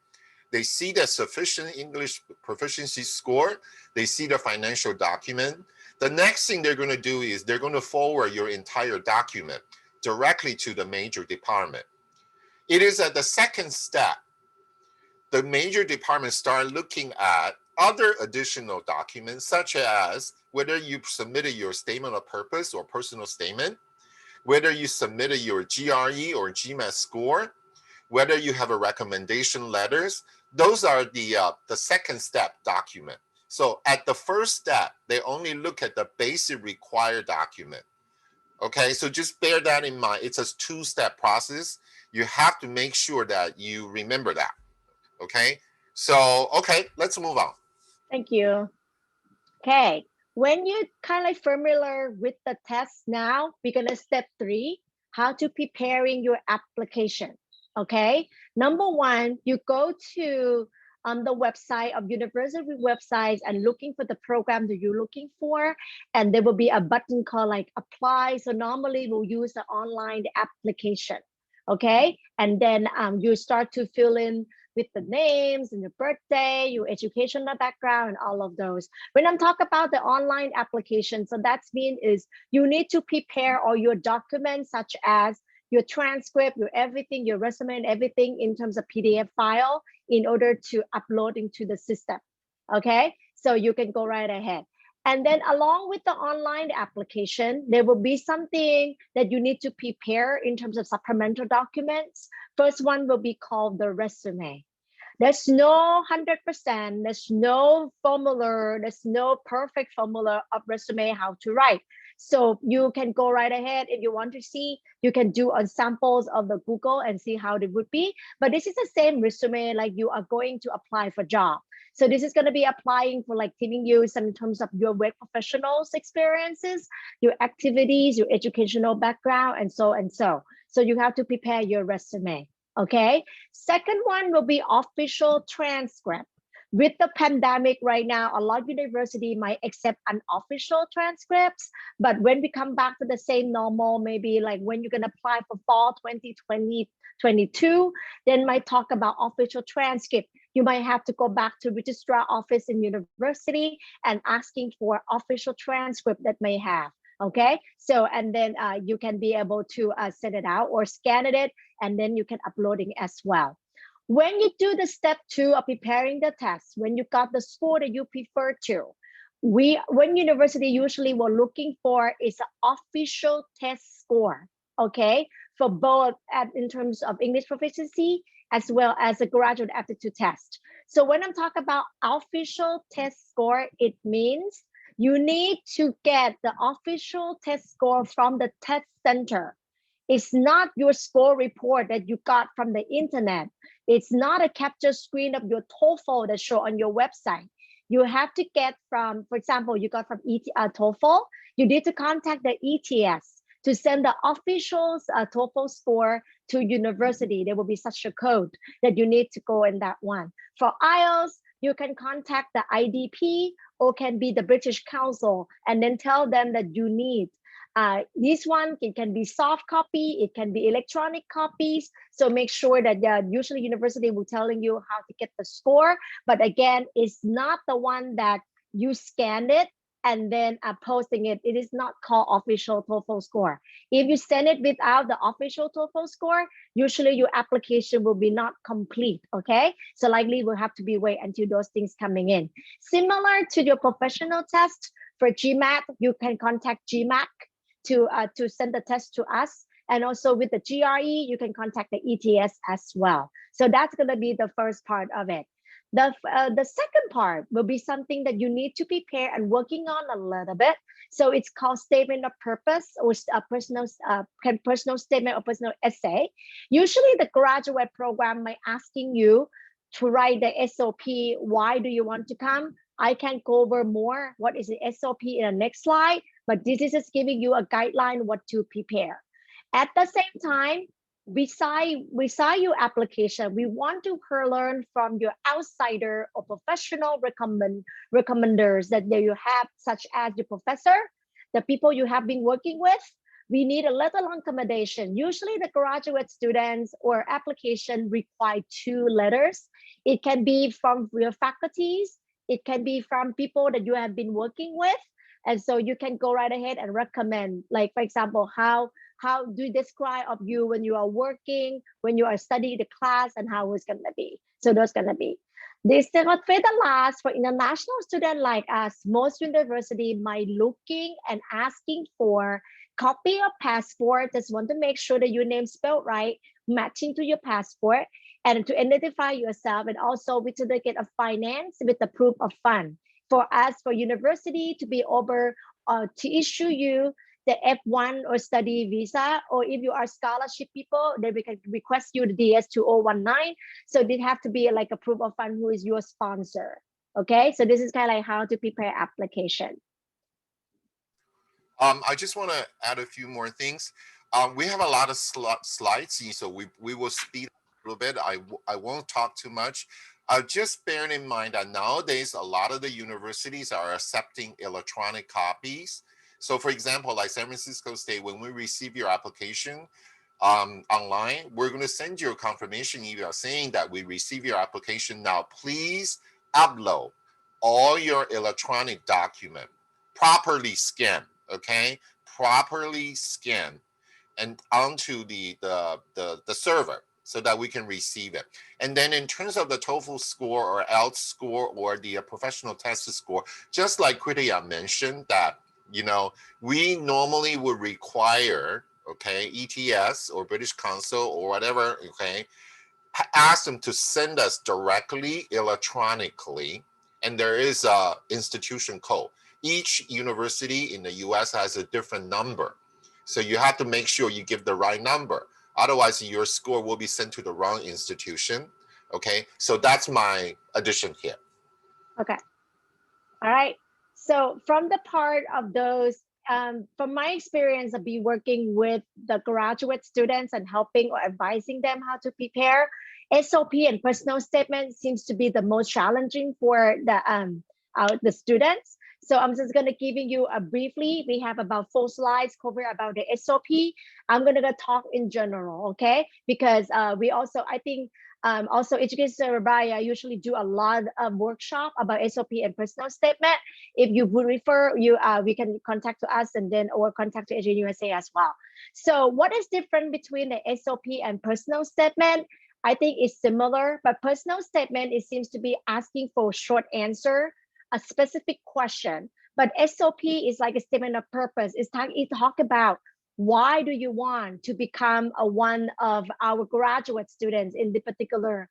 they see the sufficient English proficiency score, they see the financial document, the next thing they're going to do is they're going to forward your entire document directly to the major department. It is at the second step, the major departments start looking at other additional documents, such as whether you submitted your statement of purpose or personal statement, whether you submitted your GRE or GMAT score, whether you have a recommendation letters. those are the second step document. So at the first step, they only look at the basic required document. Okay, so just bear that in mind. It's a two-step process. You have to make sure that you remember that. Okay, so okay, let's move on. Thank you. Okay, when you kind of familiar with the test now, we're gonna step 3, how to preparing your application. Okay, number 1, you go to the website of university websites and looking for the program that you're looking for, and there will be a button called like apply. So normally we'll use the online application. Okay, and then you start to fill in with the names and your birthday, your educational background, and all of those. When I'm talking about the online application, so that's mean is you need to prepare all your documents such as your transcript, your everything, your resume and everything in terms of PDF file in order to upload into the system. Okay, so you can go right ahead. And then along with the online application, there will be something that you need to prepare in terms of supplemental documents. First one will be called the resume. There's no 100%, there's no formula, there's no perfect formula of resume how to write. So you can go right ahead if you want to see, you can do on samples of the Google and see how it would be. But this is the same resume like you are going to apply for job. So this is going to be applying for like giving you some in terms of your work professionals experiences, your activities, your educational background, and so and so. So you have to prepare your resume. Okay. Second one will be official transcript. With the pandemic right now, a lot of university might accept unofficial transcripts, but when we come back to the same normal, maybe like when you're gonna apply for fall 2022, then might talk about official transcript. You might have to go back to registrar office in university and asking for official transcript that may have. Okay, so and then you can be able to send it out or scan it, and then you can upload it as well. When you do the step 2 of preparing the test, when you got the score that you prefer to, when university usually we're looking for is an official test score, okay, for both in terms of English proficiency as well as a graduate aptitude test. So when I'm talking about official test score, it means you need to get the official test score from the test center. It's not your score report that you got from the internet. It's not a capture screen of your TOEFL that show on your website. You have to get from, for example, you got from TOEFL, you need to contact the ETS to send the official TOEFL score to university. There will be such a code that you need to go in that one. For IELTS, you can contact the IDP or can be the British Council and then tell them that you need this one. It can be soft copy, it can be electronic copies. So make sure that usually university will telling you how to get the score. But again, it's not the one that you scanned it and then posting it. It is not called official TOEFL score. If you send it without the official TOEFL score, usually your application will be not complete, okay? So likely will have to be wait until those things coming in. Similar to your professional test, for Gmat, you can contact Gmat to send the test to us. And also with the GRE, you can contact the ETS as well. So that's gonna be the first part of it. The second part will be something that you need to prepare and working on a little bit. So it's called statement of purpose or a personal statement or personal essay. Usually the graduate program might asking you to write the SOP. Why do you want to come? I can go over more what is the SOP in the next slide, but this is just giving you a guideline what to prepare. At the same time, beside your application, we want to learn from your outsider or professional recommenders that you have, such as your professor, the people you have been working with. We need a letter of recommendation. Usually the graduate students or application require 2 letters. It can be from your faculties, it can be from people that you have been working with. And so you can go right ahead and recommend, like, for example, how do you describe of you when you are working, when you are studying the class, and how it's going to be. So that's going to be. This is not for the last. For international students like us, most university might looking and asking for copy of passport. Just want to make sure that your name spelled right, matching to your passport. and to identify yourself, and also with certificate of finance with the proof of fund. For us, for university to be able to issue you the F1 or study visa, or if you are scholarship people, then we can request you the DS2019. So they have to be like a proof of fund who is your sponsor. Okay, so this is kind of like how to prepare application. I just want to add a few more things. We have a lot of slides, so we will speed a little bit. I won't talk too much. Just bearing in mind that nowadays, a lot of the universities are accepting electronic copies. So for example, like San Francisco State, when we receive your application online, we're going to send you a confirmation email saying that we receive your application. Now, please upload all your electronic document, properly scanned, okay? Properly scanned and onto the server so that we can receive it. And then in terms of the TOEFL score or IELTS score or the professional test score, just like Kritia mentioned that, you know, we normally would require, okay, ETS or British Council or whatever, okay, ask them to send us directly electronically, and there is a institution code. Each university in the US has a different number. So you have to make sure you give the right number. Otherwise, your score will be sent to the wrong institution. Okay, so that's my addition here. Okay. All right. So from the part of those, from my experience of be working with the graduate students and helping or advising them how to prepare, SOP and personal statement seems to be the most challenging for the students. So I'm just going to giving you a briefly. We have about 4 slides cover about the SOP. I'm going to talk in general, okay? Because we also, I think, also Education Surabaya usually do a lot of workshop about SOP and personal statement. If you would refer, we can contact to us and then or contact to Education USA as well. So what is different between the SOP and personal statement? I think it's similar, but personal statement, it seems to be asking for a short answer, a specific question. But SOP is like a statement of purpose. It talk about why do you want to become one of our graduate students in the particular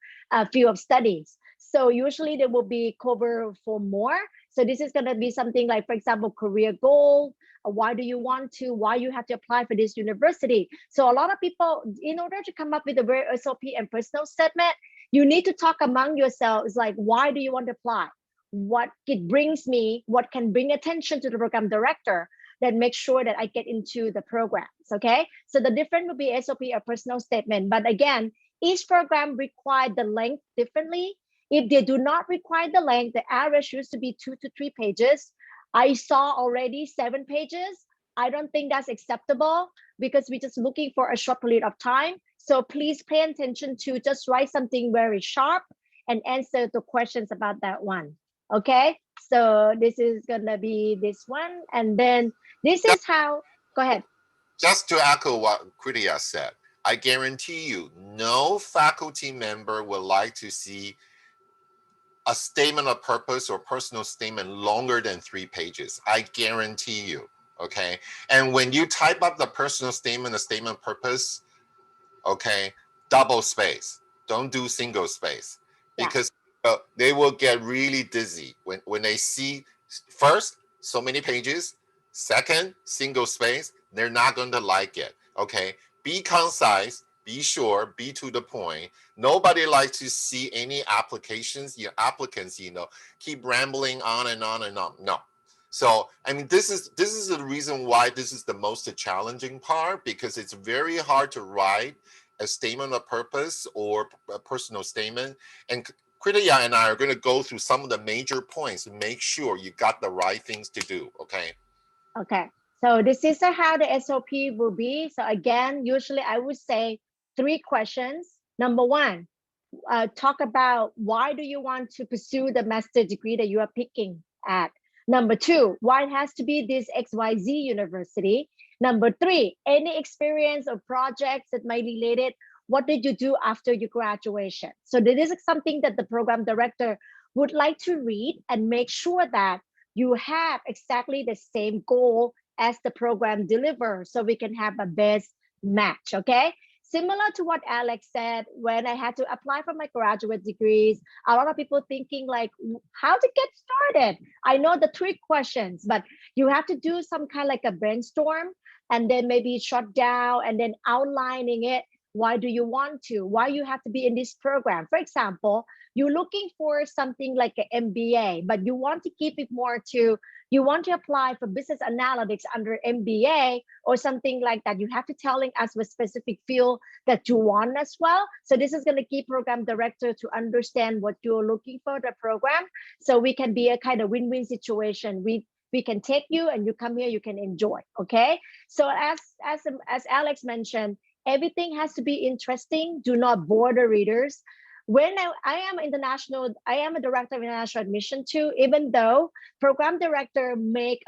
field of studies. So usually there will be cover for more. So this is going to be something like, for example, career goal. Why do you want to, why you have to apply for this university? So a lot of people, in order to come up with a very SOP and personal statement, you need to talk among yourselves, like, why do you want to apply? What it brings me, what can bring attention to the program director that makes sure that I get into the programs, okay? So the difference would be SOP or personal statement. But again, each program requires the length differently. If they do not require the length, the average used to be 2 to 3 pages. I saw already 7 pages. I don't think that's acceptable because we're just looking for a short period of time. So please pay attention to just write something very sharp and answer the questions about that one. Okay, so this is gonna be this one, and then this is how, go ahead. Just to echo what Kritia said, I guarantee you, no faculty member would like to see a statement of purpose or personal statement longer than 3 pages. I guarantee you, okay? And when you type up the personal statement, the statement of purpose, okay, double space, don't do single space, because they will get really dizzy when they see, first, so many pages, second, single space, they're not going to like it, okay? Be concise, be short, be to the point. Nobody likes to see any applications, your applicants, you know, keep rambling on and on and on. No. So, I mean, this is the reason why this is the most challenging part, because it's very hard to write a statement of purpose or a personal statement. And Kritia and I are going to go through some of the major points to make sure you got the right things to do, okay? Okay, so this is how the SOP will be. So again, usually I would say 3 questions. Number 1, talk about why do you want to pursue the master's degree that you are picking at. Number 2, why it has to be this XYZ university. Number 3, any experience or projects that might be related. What did you do after your graduation? So this is something that the program director would like to read and make sure that you have exactly the same goal as the program delivers, so we can have a best match, okay? Similar to what Alex said, when I had to apply for my graduate degrees, a lot of people thinking like, how to get started? I know the 3 questions, but you have to do some kind of like a brainstorm and then maybe shut down and then outlining it. Why do you want to? Why you have to be in this program? For example, you're looking for something like an MBA, but you want to keep it more to, you want to apply for business analytics under MBA or something like that. You have to telling us a specific field that you want as well. So this is going to keep program director to understand what you're looking for the program. So we can be a kind of win-win situation. We can take you and you come here, you can enjoy. Okay. So as Alex mentioned, everything has to be interesting. Do not bore the readers. When I am international, I am a director of international admission too, even though program director make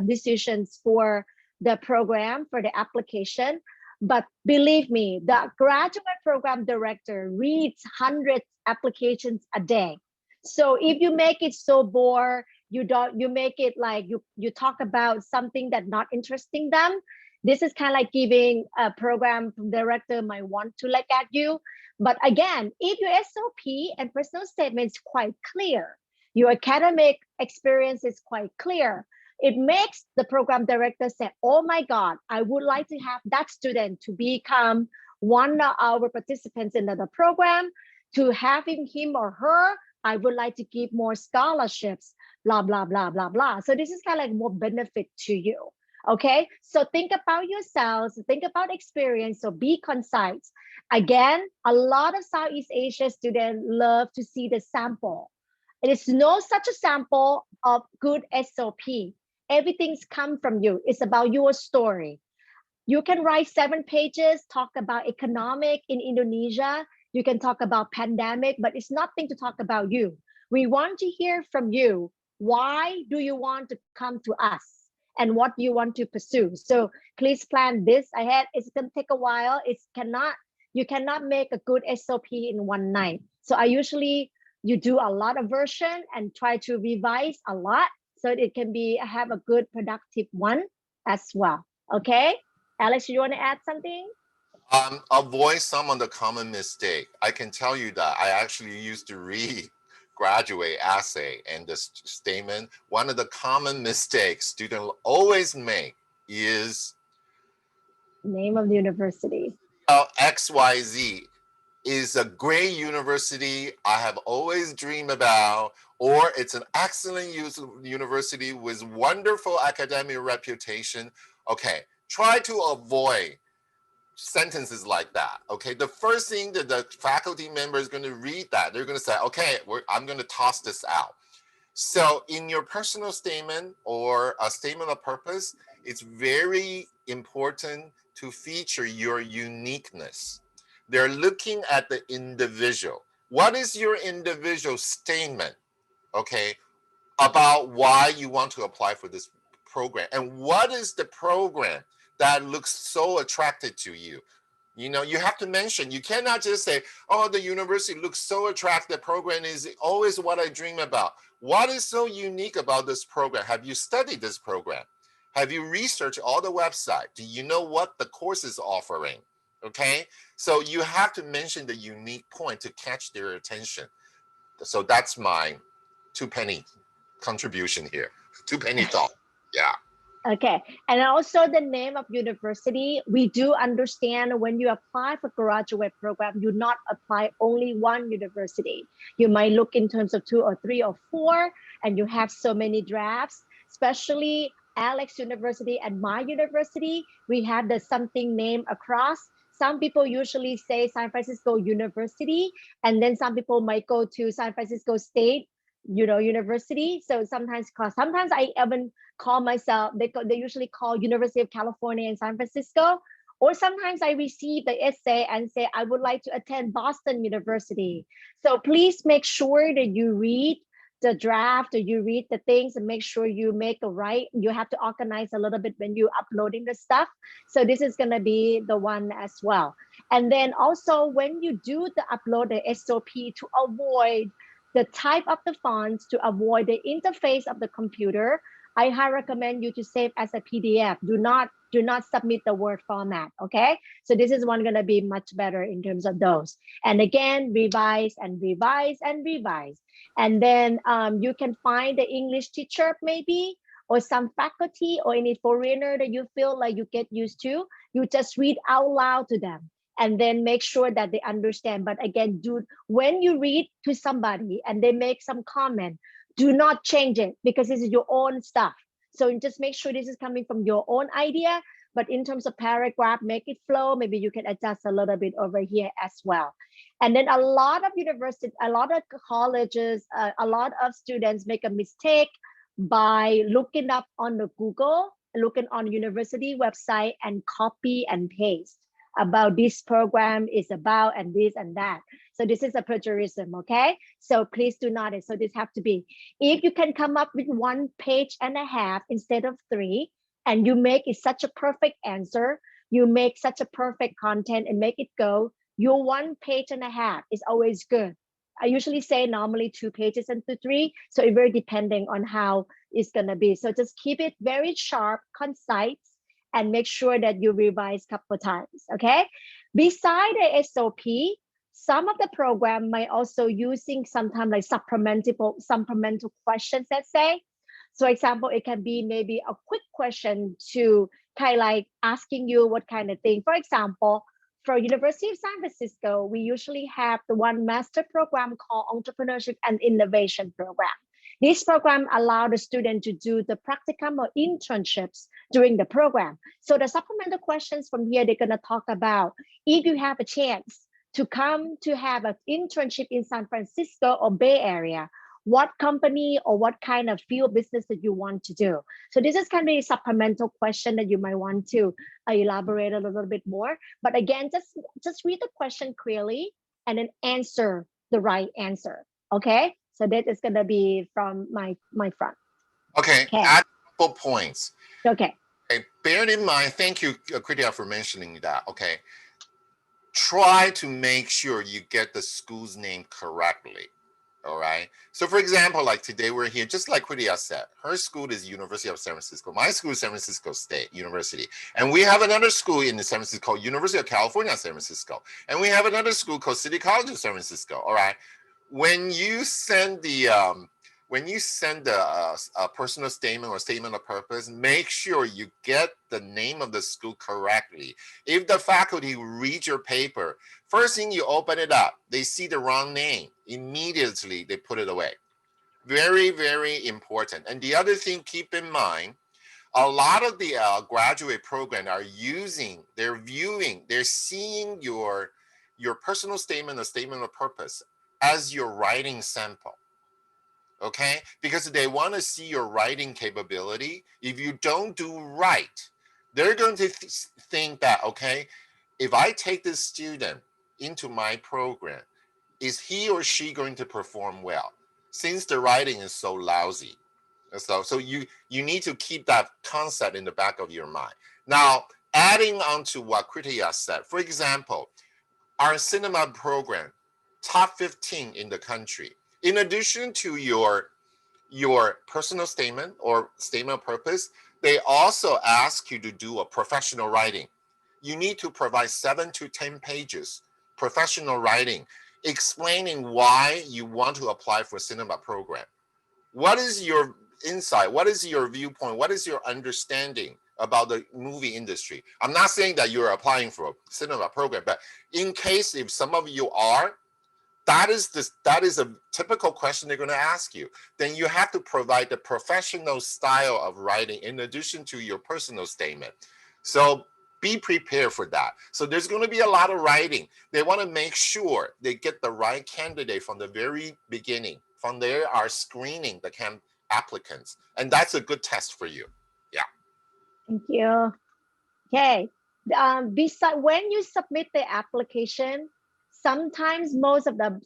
decisions for the program, for the application. But believe me, the graduate program director reads hundreds applications a day. So if you make it so bored, you make it like you talk about something that not interesting them, this is kind of like giving a program director might want to look at you. But again, if your SOP and personal statement is quite clear, your academic experience is quite clear, it makes the program director say, oh my God, I would like to have that student to become one of our participants in the program, to having him or her, I would like to give more scholarships, blah, blah, blah, blah, blah. So this is kind of like more benefit to you. Okay, so think about yourselves, think about experience, so be concise. Again, a lot of Southeast Asia students love to see the sample. It is no such a sample of good SOP. Everything's come from you. It's about your story. You can write 7 pages, talk about economic in Indonesia. You can talk about pandemic, but it's nothing to talk about you. We want to hear from you. Why do you want to come to us? And what you want to pursue. So please plan this ahead. It's going to take a while. You cannot make a good SOP in one night. So you do a lot of version and try to revise a lot so it can have a good productive one as well. Okay, Alex, you want to add something? Avoid some of the common mistake. I can tell you that I actually used to read graduate essay and the statement. One of the common mistakes students always make is name of the university. XYZ is a great university I have always dreamed about, or it's an excellent university with wonderful academic reputation. Okay, try to avoid sentences like that. Okay, the first thing that the faculty member is going to read that, they're going to say, okay, I'm going to toss this out. So in your personal statement or a statement of purpose, it's very important to feature your uniqueness. They're looking at the individual. What is your individual statement, okay, about why you want to apply for this program? And what is the program that looks so attractive to you? You know, you have to mention, you cannot just say, oh, the university looks so attractive, the program is always what I dream about. What is so unique about this program? Have you studied this program? Have you researched all the website? Do you know what the course is offering? Okay, so you have to mention the unique point to catch their attention. So that's my 2-penny contribution here. 2-penny thought, yeah. Okay, and also the name of university, we do understand when you apply for graduate program, you not apply only one university. You might look in terms of 2 or 3 or 4, and you have so many drafts, especially Alex University and my university, we have the something name across. Some people usually say San Francisco University, and then some people might go to San Francisco State, university. So sometimes I even call myself, they usually call University of California in San Francisco. Or sometimes I receive the essay and say, I would like to attend Boston University. So please make sure that you read the draft, or you read the things, and make sure you make it right. You have to organize a little bit when you're uploading the stuff. So this is going to be the one as well. And then also when you do the upload the SOP, to avoid the type of the fonts, to avoid the interface of the computer, I highly recommend you to save as a PDF. Do not submit the Word format, okay? So this is one gonna be much better in terms of those. And again, revise and revise and revise. And then you can find the English teacher maybe, or some faculty or any foreigner that you feel like you get used to. You just read out loud to them and then make sure that they understand. But again, when you read to somebody and they make some comment, do not change it because this is your own stuff. So just make sure this is coming from your own idea, but in terms of paragraph, make it flow. Maybe you can adjust a little bit over here as well. And then a lot of universities, a lot of colleges, a lot of students make a mistake by looking up on the Google, looking on university website and copy and paste about this program is about and this and that. So this is a plagiarism, okay? So please do not. So this have to be, if you can come up with 1.5 pages instead of 3, and you make it such a perfect answer, you make such a perfect content and make it go, your 1.5 pages is always good. I usually say normally 2 pages and 3, so it very depending on how it's gonna be. So just keep it very sharp, concise, and make sure that you revise a couple times, okay? Beside the SOP, some of the program might also using sometimes like supplemental questions, let's say. So example, it can be maybe a quick question to kind of like asking you what kind of thing. For example, for University of San Francisco, we usually have the one master program called Entrepreneurship and Innovation Program. This program allows the student to do the practicum or internships during the program. So the supplemental questions from here, they're gonna talk about if you have a chance to come to have an internship in San Francisco or Bay Area, what company or what kind of field business that you want to do. So this is kind of a supplemental question that you might want to elaborate a little bit more. But again, just read the question clearly and then answer the right answer, okay? So that is gonna be from my front. Okay, add a couple points. Okay. Bear in mind, thank you, Kritia, for mentioning that, okay? Try to make sure you get the school's name correctly. All right. So for example, like today we're here, just like Kritia said, her school is University of San Francisco. My school is San Francisco State University. And we have another school in San Francisco called University of California, San Francisco. And we have another school called City College of San Francisco. All right. When you send a personal statement or statement of purpose, make sure you get the name of the school correctly. If the faculty read your paper, first thing you open it up, they see the wrong name, immediately they put it away. Very, very important. And the other thing, keep in mind, a lot of the graduate program are they're seeing your personal statement or statement of purpose as your writing sample. Okay, because they want to see your writing capability. If you don't do right, they're going to think that, okay, if I take this student into my program, is he or she going to perform well since the writing is so lousy? So you need to keep that concept in the back of your mind. Now, adding on to what Kritia said, for example, our cinema program, top 15 in the country. In addition to your personal statement or statement of purpose, they also ask you to do a professional writing. You need to provide 7 to 10 pages professional writing explaining why you want to apply for cinema program. What is your insight? What is your viewpoint? What is your understanding about the movie industry? I'm not saying that you're applying for a cinema program, but in case if some of you are, that is a typical question they're going to ask you. Then you have to provide the professional style of writing in addition to your personal statement. So be prepared for that. So there's going to be a lot of writing. They want to make sure they get the right candidate from the very beginning. From there are screening the applicants. And that's a good test for you. Yeah. Thank you. Okay. When you submit the application, sometimes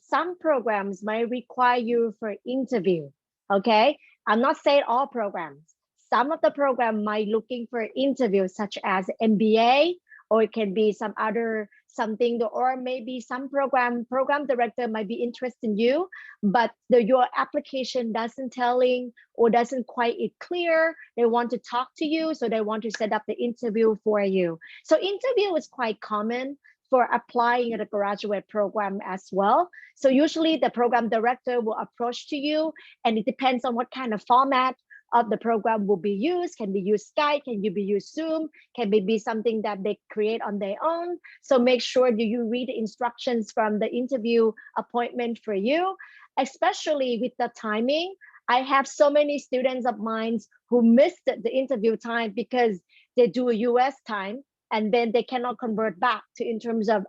some programs might require you for interview, okay? I'm not saying all programs. Some of the program might looking for interviews such as MBA or it can be some other something, or maybe some program director might be interested in you, but your application doesn't telling or doesn't quite it clear. They want to talk to you, so they want to set up the interview for you. So interview is quite common for applying at a graduate program as well. So usually the program director will approach to you, and it depends on what kind of format of the program will be used. Can be used Skype, can be used Zoom, can be something that they create on their own. So make sure that you read the instructions from the interview appointment for you, especially with the timing. I have so many students of mine who missed the interview time because they do a US time, and then they cannot convert back to in terms of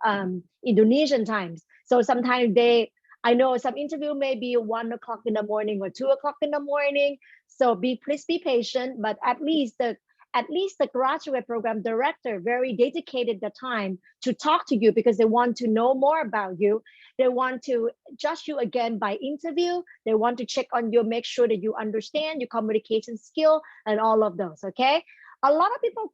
Indonesian times. So sometimes I know some interview may be 1 o'clock in the morning or 2 o'clock in the morning. So please be patient, but at least the graduate program director very dedicated the time to talk to you because they want to know more about you. They want to judge you again by interview. They want to check on you, make sure that you understand your communication skill and all of those, okay? A lot of people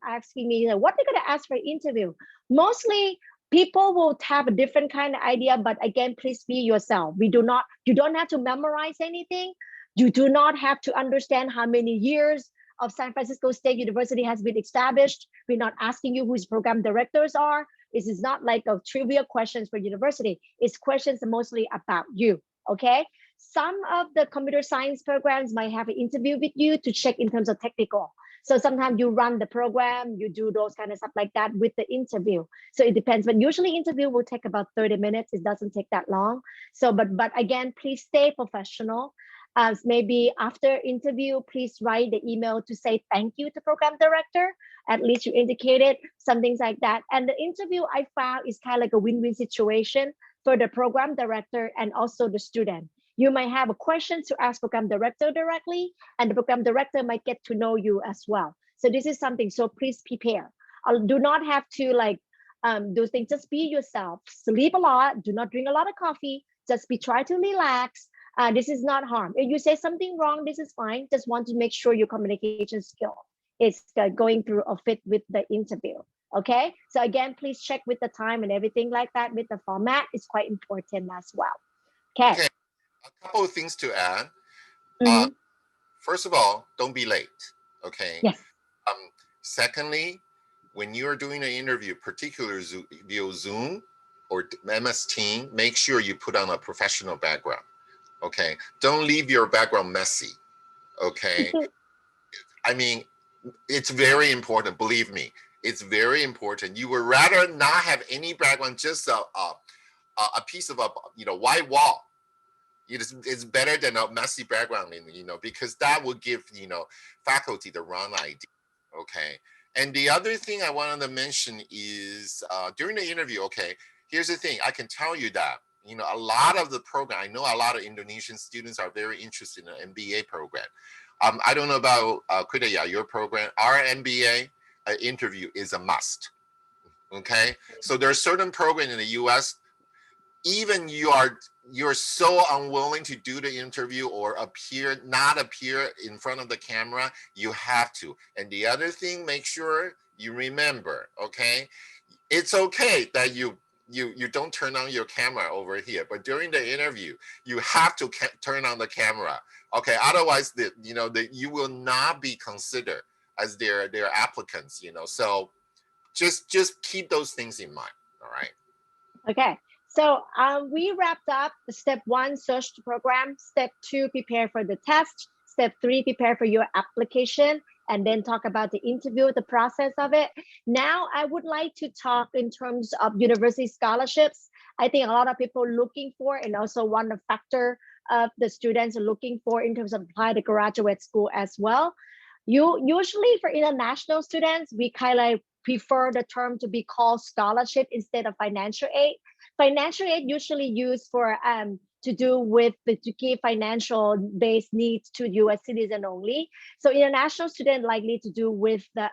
asking me, what they're going to ask for interview. Mostly people will have a different kind of idea, but again, please be yourself. You don't have to memorize anything. You do not have to understand how many years of San Francisco State University has been established. We're not asking you who his program directors are. This is not like a trivia questions for university. It's questions mostly about you, okay? Some of the computer science programs might have an interview with you to check in terms of technical. So sometimes you run the program, you do those kind of stuff like that with the interview. So it depends, but usually interview will take about 30 minutes. It doesn't take that long. So, but again, please stay professional. Maybe after interview, please write the email to say thank you to program director. At least you indicated some things like that. And the interview I found is kind of like a win-win situation for the program director and also the student. You might have a question to ask program director directly, and the program director might get to know you as well. So this is something, so please prepare. Do not have to do things, just be yourself. Sleep a lot, do not drink a lot of coffee, just try to relax. This is not harm. If you say something wrong, this is fine. Just want to make sure your communication skill is going through a fit with the interview. Okay, so again, please check with the time and everything like that with the format is quite important as well. Okay. A couple of things to add. First of all, don't be late. Okay. Yes. Secondly, when you are doing an interview, particularly via Zoom or MS Team, make sure you put on a professional background. Okay. Don't leave your background messy. Okay. I mean, it's very important. Believe me, it's very important. You would rather not have any background, just a piece of white wall. It's better than a messy background, because that will give faculty the wrong idea. Okay. And the other thing I wanted to mention is during the interview. Okay, here's the thing. I can tell you that a lot of the program. I know a lot of Indonesian students are very interested in an MBA program. I don't know about Kudaya, your program. Our MBA interview is a must. Okay, so there are certain programs in the U.S. Even you're so unwilling to do the interview or not appear in front of the camera, you have to. And the other thing, make sure you remember, okay? It's okay that you don't turn on your camera over here, but during the interview, you have to turn on the camera, okay? Otherwise, you will not be considered as their applicants, So just keep those things in mind, all right? Okay. So we wrapped up the step 1, search the program. Step 2, prepare for the test. Step 3, prepare for your application, and then talk about the interview, the process of it. Now, I would like to talk in terms of university scholarships. I think a lot of people looking for, and also one of the factor of the students are looking for in terms of apply to graduate school as well. Usually for international students, we kind of prefer the term to be called scholarship instead of financial aid. Financial aid usually used for to give financial based needs to U.S. citizen only. So international student likely to do with the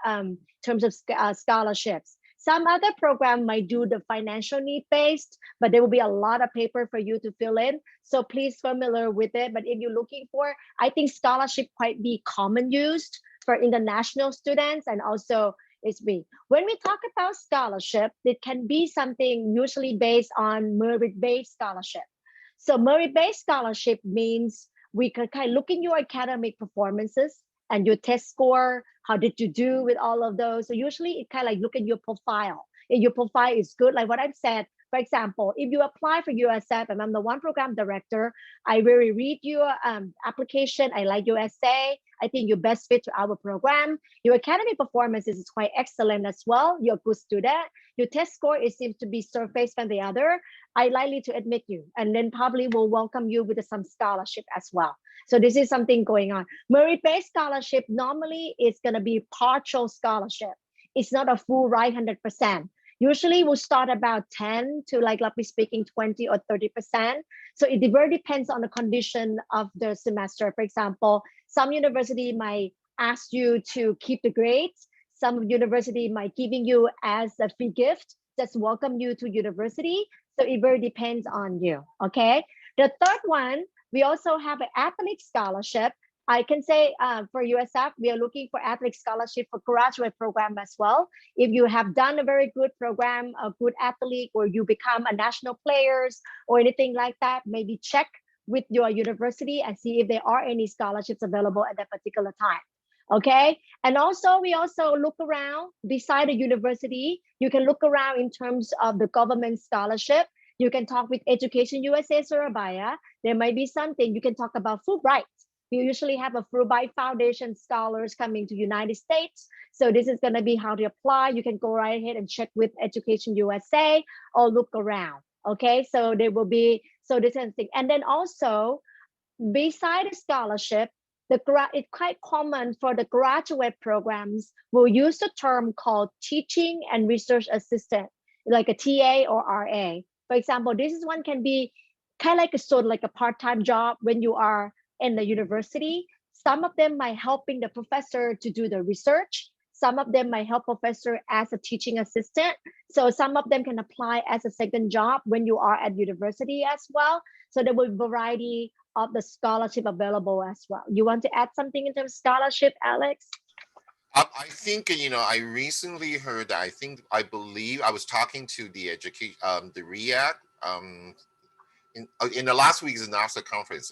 terms of scholarships. Some other program might do the financial need based, but there will be a lot of paper for you to fill in. So please familiar with it. But if you're looking for, I think scholarship quite be common used for international students, and also is B. When we talk about scholarship, it can be something usually based on merit-based scholarship. So merit-based scholarship means we can kind of look in your academic performances and your test score. How did you do with all of those? So usually it kind of like look at your profile. If your profile is good, like what I've said, for example, if you apply for USF and I'm the one program director, I really read your application. I like your essay. I think you're best fit to our program. Your academic performance is quite excellent as well. You're a good student. Your test score, it seems to be surface from the other. I likely to admit you, and then probably will welcome you with some scholarship as well. So this is something going on. Merit-based scholarship normally is going to be partial scholarship. It's not a full ride 100%. Usually we'll start about 10 to like roughly speaking 20 or 30%. So it very depends on the condition of the semester. For example, some university might ask you to keep the grades. Some university might giving you as a free gift, just welcome you to university. So it very depends on you, okay? The third one, we also have an athletic scholarship. I can say for USF, we are looking for athletic scholarship for graduate program as well. If you have done a very good program, a good athlete, or you become a national players or anything like that, maybe check with your university and see if there are any scholarships available at that particular time. Okay, and also we also look around beside the university. You can look around in terms of the government scholarship. You can talk with Education USA Surabaya. There might be something you can talk about Fulbright. We usually have a Fulbright Foundation scholars coming to United States. So this is going to be how to apply. You can go right ahead and check with Education USA or look around. Okay, so there will be, so this is the thing. And then also, beside the scholarship, it's quite common for the graduate programs will use the term called teaching and research assistant, like a TA or RA. For example, this is one can be kind of like a sort of like a part-time job when you are in the university. Some of them might helping the professor to do the research. Some of them might help professor as a teaching assistant. So some of them can apply as a second job when you are at university as well. So there will be a variety of the scholarship available as well. You want to add something in terms of scholarship, Alex? I think, you know, I recently heard that I believe I was talking to the education, the REAC, in the last week's NASA conference.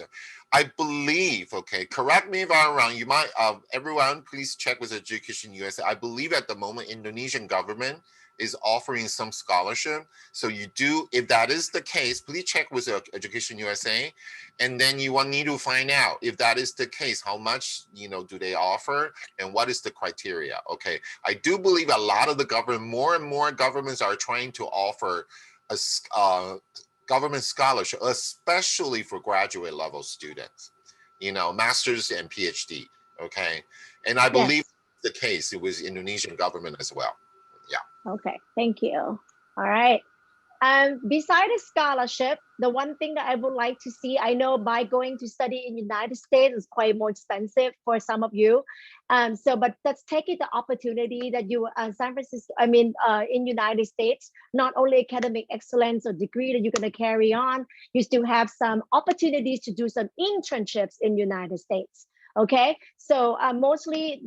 I believe, okay, correct me if I'm wrong, you might, everyone please check with Education USA. I believe at the moment, Indonesian government is offering some scholarship. So you do, if that is the case, please check with Education USA. And then you will need to find out if that is the case, how much, you know, do they offer and what is the criteria, okay? I do believe a lot of the government, more and more governments are trying to offer a government scholarship, especially for graduate level students, you know, master's and PhD, okay? And I believe the case, it was Indonesian government as well. Yeah. Okay, thank you. All right. Beside the scholarship, the one thing that I would like to see, I know by going to study in United States is quite more expensive for some of you. But let's take it the opportunity that you, San Francisco, in United States, not only academic excellence or degree that you're gonna carry on, you still have some opportunities to do some internships in United States. Okay, so mostly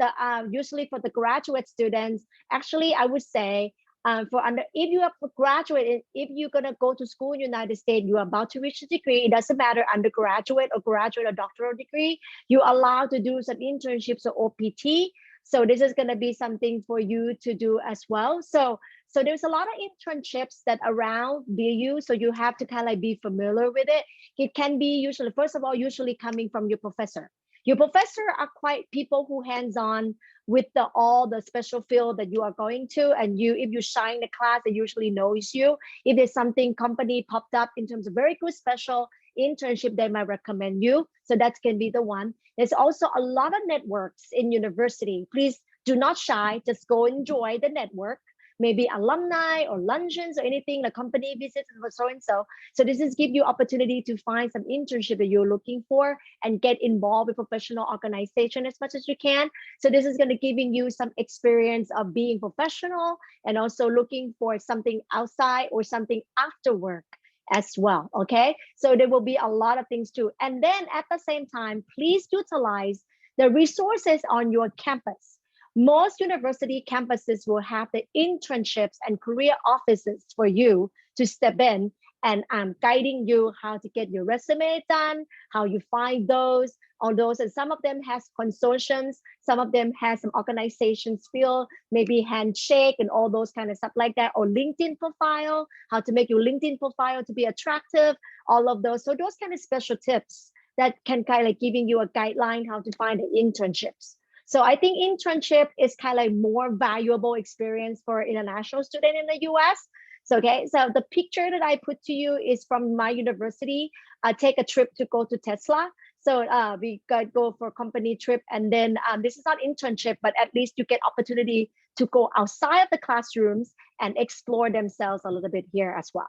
usually for the graduate students, actually I would say if you are a graduate, if you're gonna go to school in United States, you're about to reach a degree, it doesn't matter undergraduate or graduate or doctoral degree, you're allowed to do some internships or OPT. So this is gonna be something for you to do as well. So there's a lot of internships that around BU, so you have to kind of like be familiar with it. It can be usually, first of all, usually coming from your professor. Your professor are quite people who hands-on with all the special field that you are going to, and if you shine the class, they usually knows you. If there's something company popped up in terms of very good special internship, they might recommend you. So that can be the one. There's also a lot of networks in university. Please do not shy, just go enjoy the network. Maybe alumni or luncheons or anything, like company visits or so-and-so. So this is give you opportunity to find some internship that you're looking for and get involved with professional organization as much as you can. So this is gonna giving you some experience of being professional and also looking for something outside or something after work as well, okay? So there will be a lot of things too. And then at the same time, please utilize the resources on your campus. most university campuses will have the internships and career offices for you to step in, and I'm guiding you how to get your resume done, how you find those, all those. And some of them has consortiums, some of them has some organizations feel, maybe handshake and all those kind of stuff like that, or LinkedIn profile, how to make your LinkedIn profile to be attractive, all of those. So those kind of special tips that can kind of giving you a guideline how to find the internships. So I think internship is kind of like more valuable experience for international student in the US. So, okay, so the picture that I put to you is from my university. I take a trip to go to Tesla. So we go for a company trip, and then this is not internship, but at least you get opportunity to go outside of the classrooms and explore themselves a little bit here as well.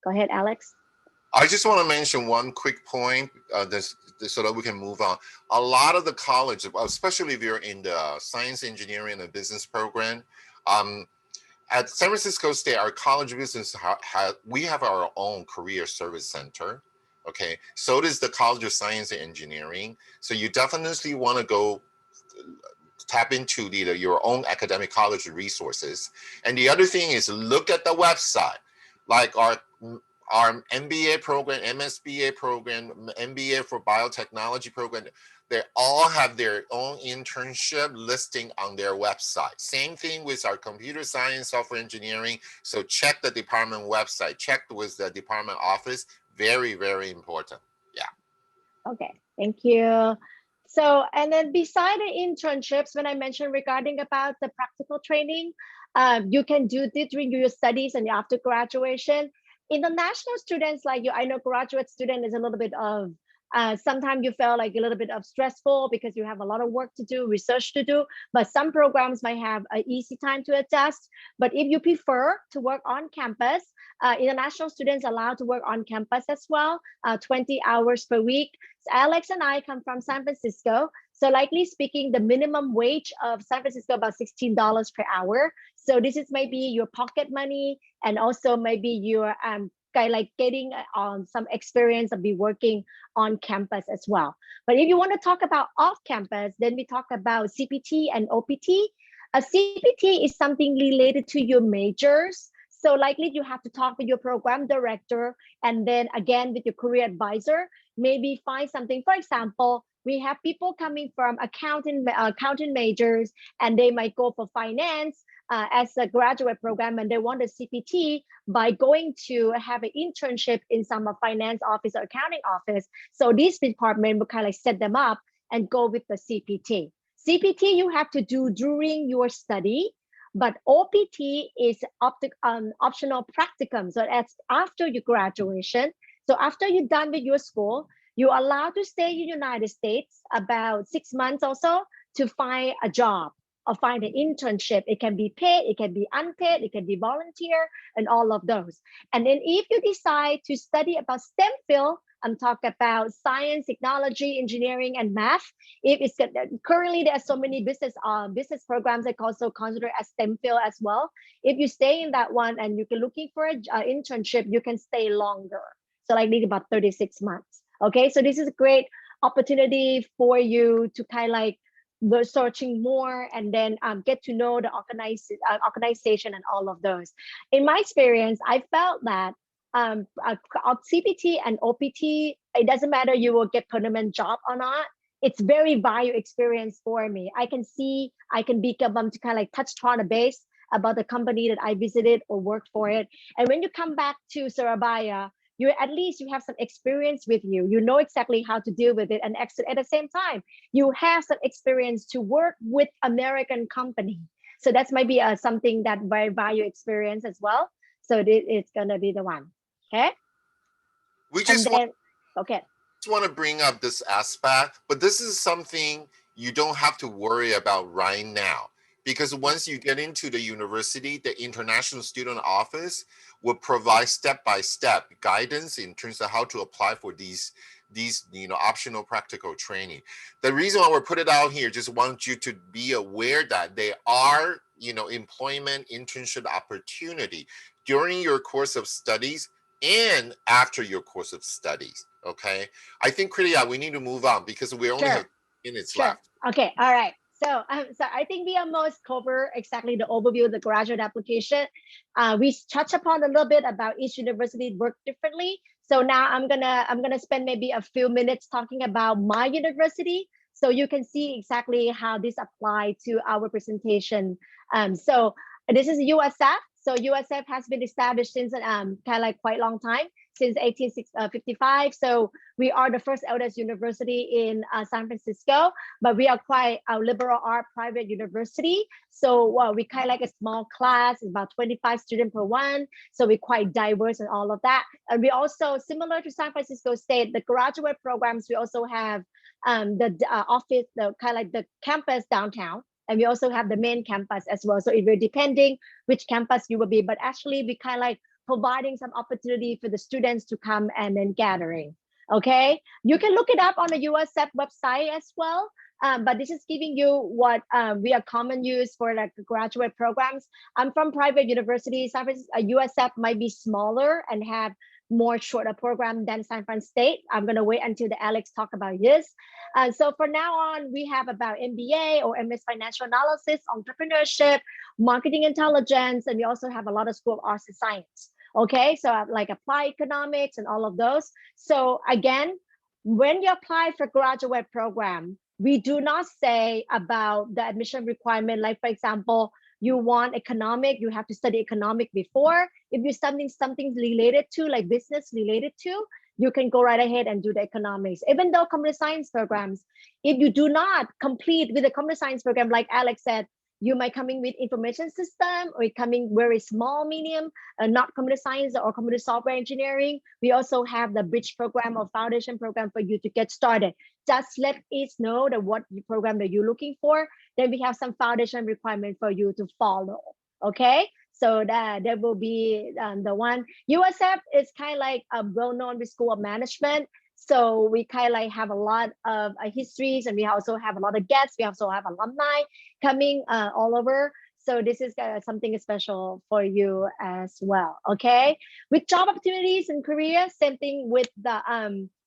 Go ahead, Alex. I just want to mention one quick point so that we can move on. A lot of the colleges, especially if you're in the science, engineering, and business program, at San Francisco State, our college of business, we have our own career service center. Okay, so does the College of Science and Engineering. So you definitely want to go tap into your own academic college resources. And the other thing is look at the website, like our MBA program, MSBA program, MBA for biotechnology program. They all have their own internship listing on their website. Same thing with our computer science, software engineering. So check the department website, check with the department office. Very, very important. Yeah. Okay, thank you. So, and then beside the internships, when I mentioned regarding about the practical training, you can do this during your studies and after graduation. International students like you, I know graduate student is a little bit of, sometimes you feel like a little bit of stressful because you have a lot of work to do, research to do, but some programs might have an easy time to adjust. But if you prefer to work on campus, international students are allowed to work on campus as well, 20 hours per week. So Alex and I come from San Francisco. So likely speaking, the minimum wage of San Francisco about $16 per hour. So this is maybe your pocket money, and also maybe your like getting some experience of be working on campus as well. But if you want to talk about off campus, then we talk about CPT and OPT. A CPT is something related to your majors. So likely you have to talk with your program director, and then again with your career advisor, maybe find something. For example, we have people coming from accounting majors, and they might go for finance as a graduate program, and they want a CPT by going to have an internship in some finance office or accounting office. So this department will kind of set them up and go with the CPT. CPT you have to do during your study, but OPT is optional practicum. So that's after your graduation. So after you're done with your school, you're allowed to stay in the United States about 6 months or so to find a job or find an internship. It can be paid, it can be unpaid, it can be volunteer, and all of those. And then if you decide to study about STEM field, I'm talking about science, technology, engineering, and math. If it's currently there are so many business programs that also consider as STEM field as well. If you stay in that one and you're looking for an internship, you can stay longer. So like need about 36 months. Okay, so this is a great opportunity for you to kind of like researching more and then get to know the organization and all of those. In my experience, I felt that CPT and OPT, it doesn't matter you will get permanent job or not. It's very value experience for me. I can see, I can become to kind of like touch on a base about the company that I visited or worked for it. And when you come back to Surabaya, you at least you have some experience with you. You know exactly how to deal with it. And at the same time, you have some experience to work with American company. So that's maybe something that very value experience as well. So it's gonna be the one. Okay. We just want to bring up this aspect, but this is something you don't have to worry about right now. Because once you get into the university, the International Student Office will provide step-by-step guidance in terms of how to apply for these optional practical training. The reason why we put it out here, just want you to be aware that they are, employment internship opportunity during your course of studies and after your course of studies. Okay, I think Kriya, we need to move on because we only have minutes left. Okay, all right. So I think we almost cover exactly the overview of the graduate application. We touch upon a little bit about each university work differently. So now I'm gonna spend maybe a few minutes talking about my university, so you can see exactly how this apply to our presentation. So this is USF. So USF has been established since kind of like quite a long time, since 1855. So we are the first eldest university in San Francisco, but we are quite a liberal art private university. So we kind of like a small class, about 25 students per one. So we're quite diverse and all of that. And we also, similar to San Francisco State, the graduate programs, we also have the office, the kind of like the campus downtown. And we also have the main campus as well. So if you're depending which campus you will be, but actually we kind of like providing some opportunity for the students to come and then gathering. Okay, you can look it up on the USF website as well. But this is giving you what we are common use for like graduate programs. I'm from private university. San Francisco, USF might be smaller and have more shorter program than San Fran State. I'm gonna wait until the Alex talk about this. So for now on, we have about MBA or MS Financial Analysis, Entrepreneurship, Marketing Intelligence, and we also have a lot of School of Arts and Science. Okay, so like Applied Economics and all of those. So again, when you apply for graduate program, we do not say about the admission requirement, like for example, you want economic, you have to study economic before. If you're studying something related to, like business related to, you can go right ahead and do the economics. Even though computer science programs, if you do not complete with the computer science program, like Alex said, you might come in with information system or coming very small, medium, not computer science or computer software engineering. We also have the bridge program or foundation program for you to get started. Just let us know that what program that you're looking for. Then we have some foundation requirement for you to follow. Okay, so that will be the one. USF is kind of like a well-known with School of Management. So we kind of like have a lot of histories, and we also have a lot of guests. We also have alumni coming all over. So this is something special for you as well. Okay, with job opportunities in Korea, same thing with the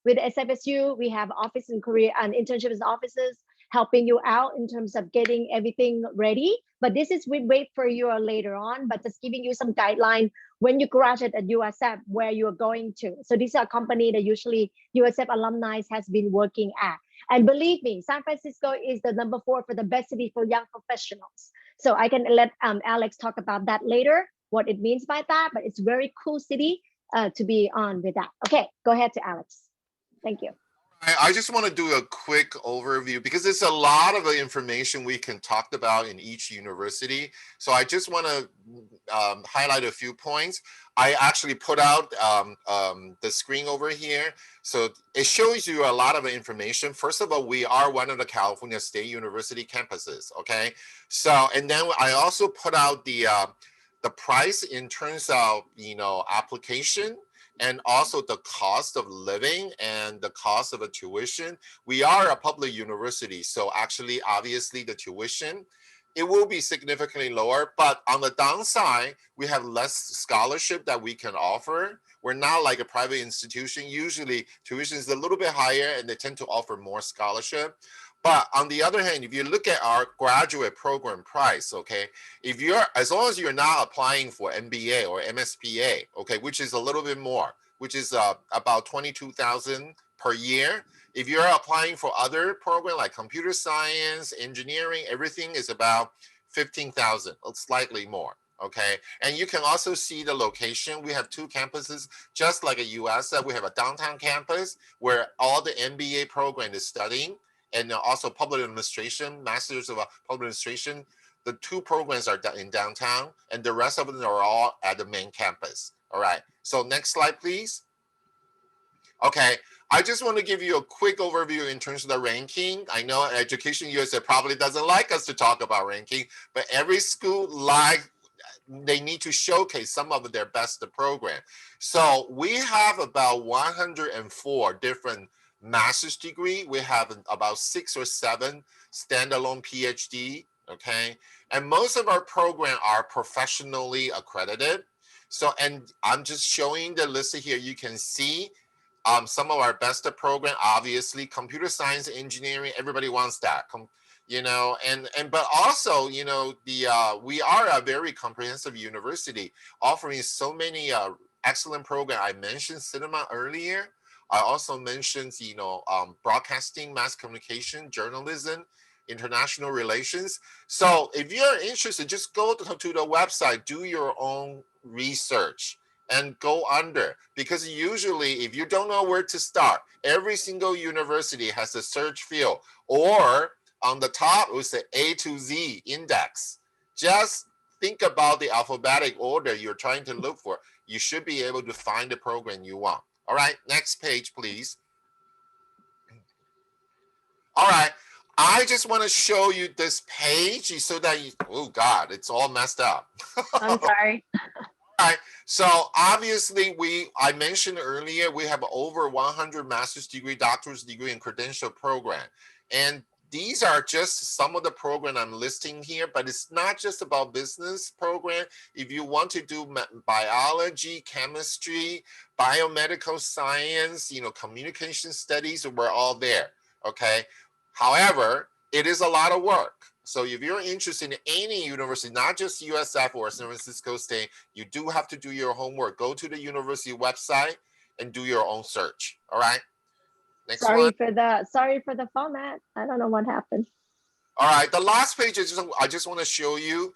SFSU. We have office in Korea and internships in offices helping you out in terms of getting everything ready. But this is we wait for you later on, but just giving you some guideline when you graduate at USF, where you're going to. So these are a company that usually USF alumni has been working at. And believe me, San Francisco is the #4 for the best city for young professionals. So I can let Alex talk about that later, what it means by that, but it's a very cool city to be on with that. Okay, go ahead to Alex. Thank you. I just want to do a quick overview because there's a lot of the information we can talk about in each university. So I just want to highlight a few points. I actually put out the screen over here. So it shows you a lot of information. First of all, we are one of the California State University campuses, okay? So, and then I also put out the price in terms of, you know, application, and also the cost of living and the cost of a tuition. We are a public university, so actually, obviously, the tuition, it will be significantly lower, but on the downside, we have less scholarship that we can offer. We're not like a private institution. Usually, tuition is a little bit higher, and they tend to offer more scholarship. But on the other hand, if you look at our graduate program price, okay, if you're, as long as you're not applying for MBA or MSPA, okay, which is a little bit more, which is about $22,000 per year. If you're applying for other programs like computer science, engineering, everything is about $15,000, slightly more. Okay, and you can also see the location. We have 2 campuses, just like a US. We have a downtown campus where all the MBA program is studying, and also public administration, masters of public administration. The 2 programs are in downtown, and the rest of them are all at the main campus. All right, so next slide, please. Okay, I just want to give you a quick overview in terms of the ranking. I know Education USA probably doesn't like us to talk about ranking, but every school they need to showcase some of their best program. So we have about 104 different master's degree. We have about 6 or 7 standalone PhD, okay? And most of our programs are professionally accredited. So, and I'm just showing the list here. You can see some of our best program, obviously, computer science, engineering, everybody wants that. you know, but also, you know, we are a very comprehensive university offering so many excellent programs. I mentioned cinema earlier. I also mentioned, you know, broadcasting, mass communication, journalism, international relations. So if you're interested, just go to the website, do your own research and go under, because usually if you don't know where to start, every single university has a search field, or on the top it was the A to Z index. Just think about the alphabetic order you're trying to look for. You should be able to find the program you want. All right, next page, please. All right, I just want to show you this page so that you, oh God, it's all messed up. I'm sorry. All right, so obviously I mentioned earlier, we have over 100 master's degree, doctorate degree, and credential program. And these are just some of the program I'm listing here, but it's not just about business program. If you want to do biology, chemistry, biomedical science, you know, communication studies, we're all there, okay? However, it is a lot of work. So if you're interested in any university, not just USF or San Francisco State, you do have to do your homework. Go to the university website and do your own search. All right. Next sorry one. Sorry for the format. I don't know what happened. All right. The last page is I just want to show you.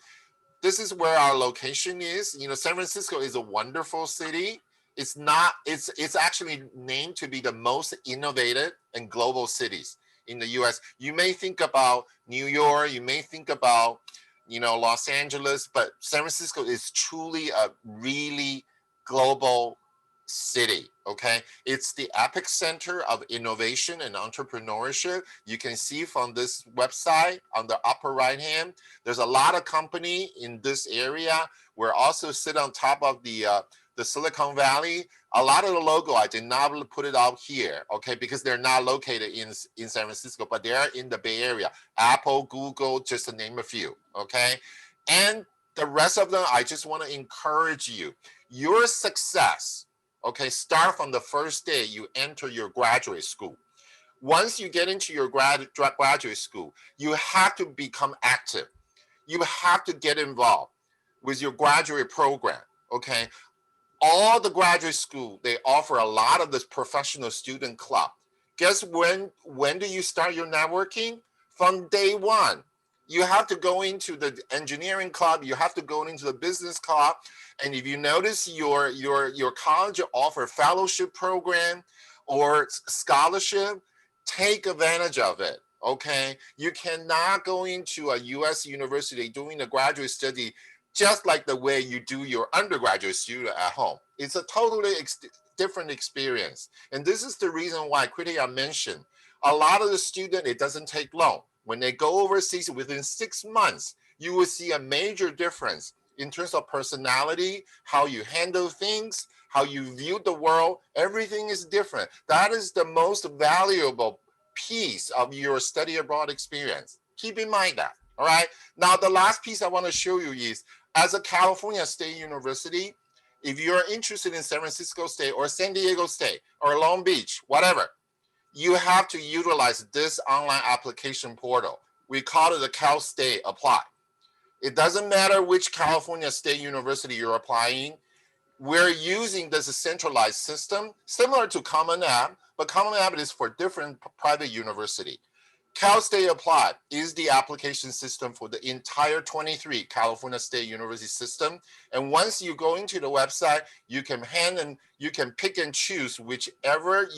This is where our location is. You know, San Francisco is a wonderful city. It's not. It's actually named to be the most innovative and global cities in the US. You may think about New York, you may think about, you know, Los Angeles, but San Francisco is truly a really global city, okay? It's the epicenter of innovation and entrepreneurship. You can see from this website on the upper right hand, there's a lot of company in this area. We're also sit on top of the Silicon Valley. A lot of the logo, I did not put it out here, okay, because they're not located in San Francisco, but they are in the Bay Area. Apple, Google, just to name a few, okay? And the rest of them, I just want to encourage you. Your success, okay, start from the first day you enter your graduate school. Once you get into your graduate school, you have to become active. You have to get involved with your graduate program, okay? All the graduate school, they offer a lot of this professional student club. Guess when do you start your networking? From day one. You have to go into the engineering club, you have to go into the business club, and if you notice your college offer fellowship program or scholarship, take advantage of it, okay? You cannot go into a US university doing a graduate study just like the way you do your undergraduate student at home. It's a totally different experience. And this is the reason why Kritika mentioned, a lot of the student, it doesn't take long. When they go overseas within 6 months, you will see a major difference in terms of personality, how you handle things, how you view the world, everything is different. That is the most valuable piece of your study abroad experience. Keep in mind that, all right? Now, the last piece I want to show you is, as a California State University, if you're interested in San Francisco State or San Diego State or Long Beach, whatever, you have to utilize this online application portal. We call it the Cal State Apply. It doesn't matter which California State University you're applying. We're using this centralized system, similar to Common App, but Common App is for different private university. Cal State Apply is the application system for the entire 23 California State University system. And once you go into the website, you can pick and choose whichever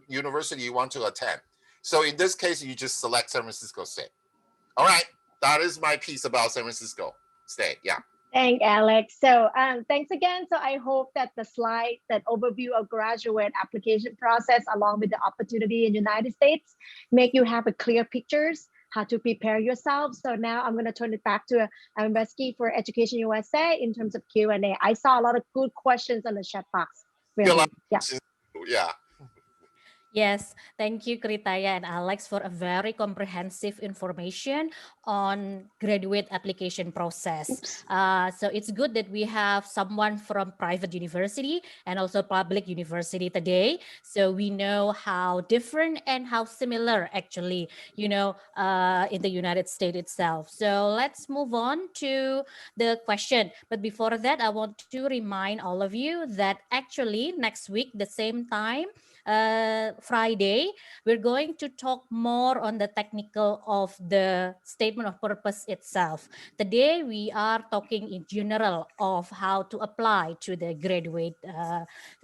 university you want to attend. So in this case, you just select San Francisco State. All right, that is my piece about San Francisco State, yeah. Thanks, Alex. So thanks again. So I hope that the slide, that overview of graduate application process, along with the opportunity in the United States, make you have a clear pictures how to prepare yourself. So now I'm going to turn it back to Beski for Education USA in terms of Q&A. I saw a lot of good questions on the chat box. Really. Yeah. Yeah. Yes, thank you, Kritaya and Alex, for a very comprehensive information on graduate application process. So it's good that we have someone from private university and also public university today. So we know how different and how similar actually, in the United States itself. So let's move on to the question. But before that, I want to remind all of you that actually next week, the same time, Friday, we're going to talk more on the technical of the statement of purpose itself. Today, we are talking in general of how to apply to the graduate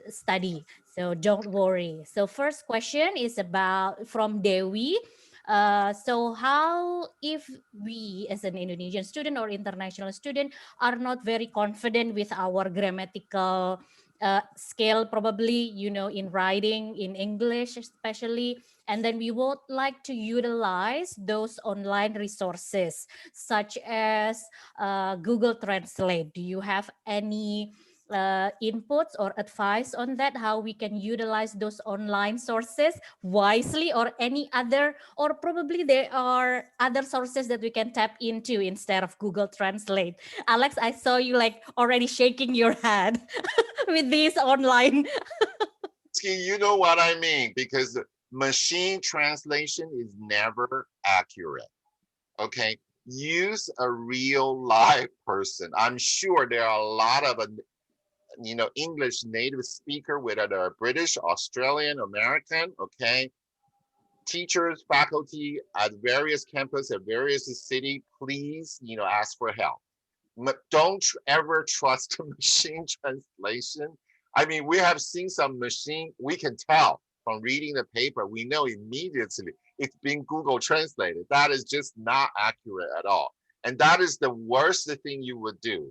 study. So don't worry. So first question is about from Dewi. So how if we as an Indonesian student or international student are not very confident with our grammatical scale, probably, in writing, in English especially, and then we would like to utilize those online resources such as Google Translate. Do you have any inputs or advice on that, how we can utilize those online sources wisely, or any other, or probably there are other sources that we can tap into instead of Google Translate? Alex, I saw you like already shaking your head with these online. You know what I mean, because machine translation is never accurate. Okay, use a real live person. I'm sure there are a lot of English native speaker, whether they're British, Australian, American, okay, teachers, faculty at various campus at various city, please, ask for help. Don't ever trust machine translation. I mean, we have seen some machine, we can tell from reading the paper, we know immediately it's being Google translated. That is just not accurate at all. And that is the worst thing you would do.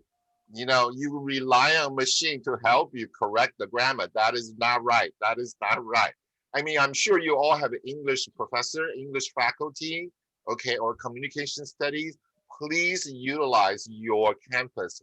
You rely on a machine to help you correct the grammar. That is not right. That is not right. I mean, I'm sure you all have an English professor, English faculty, okay, or communication studies. Please utilize your campus,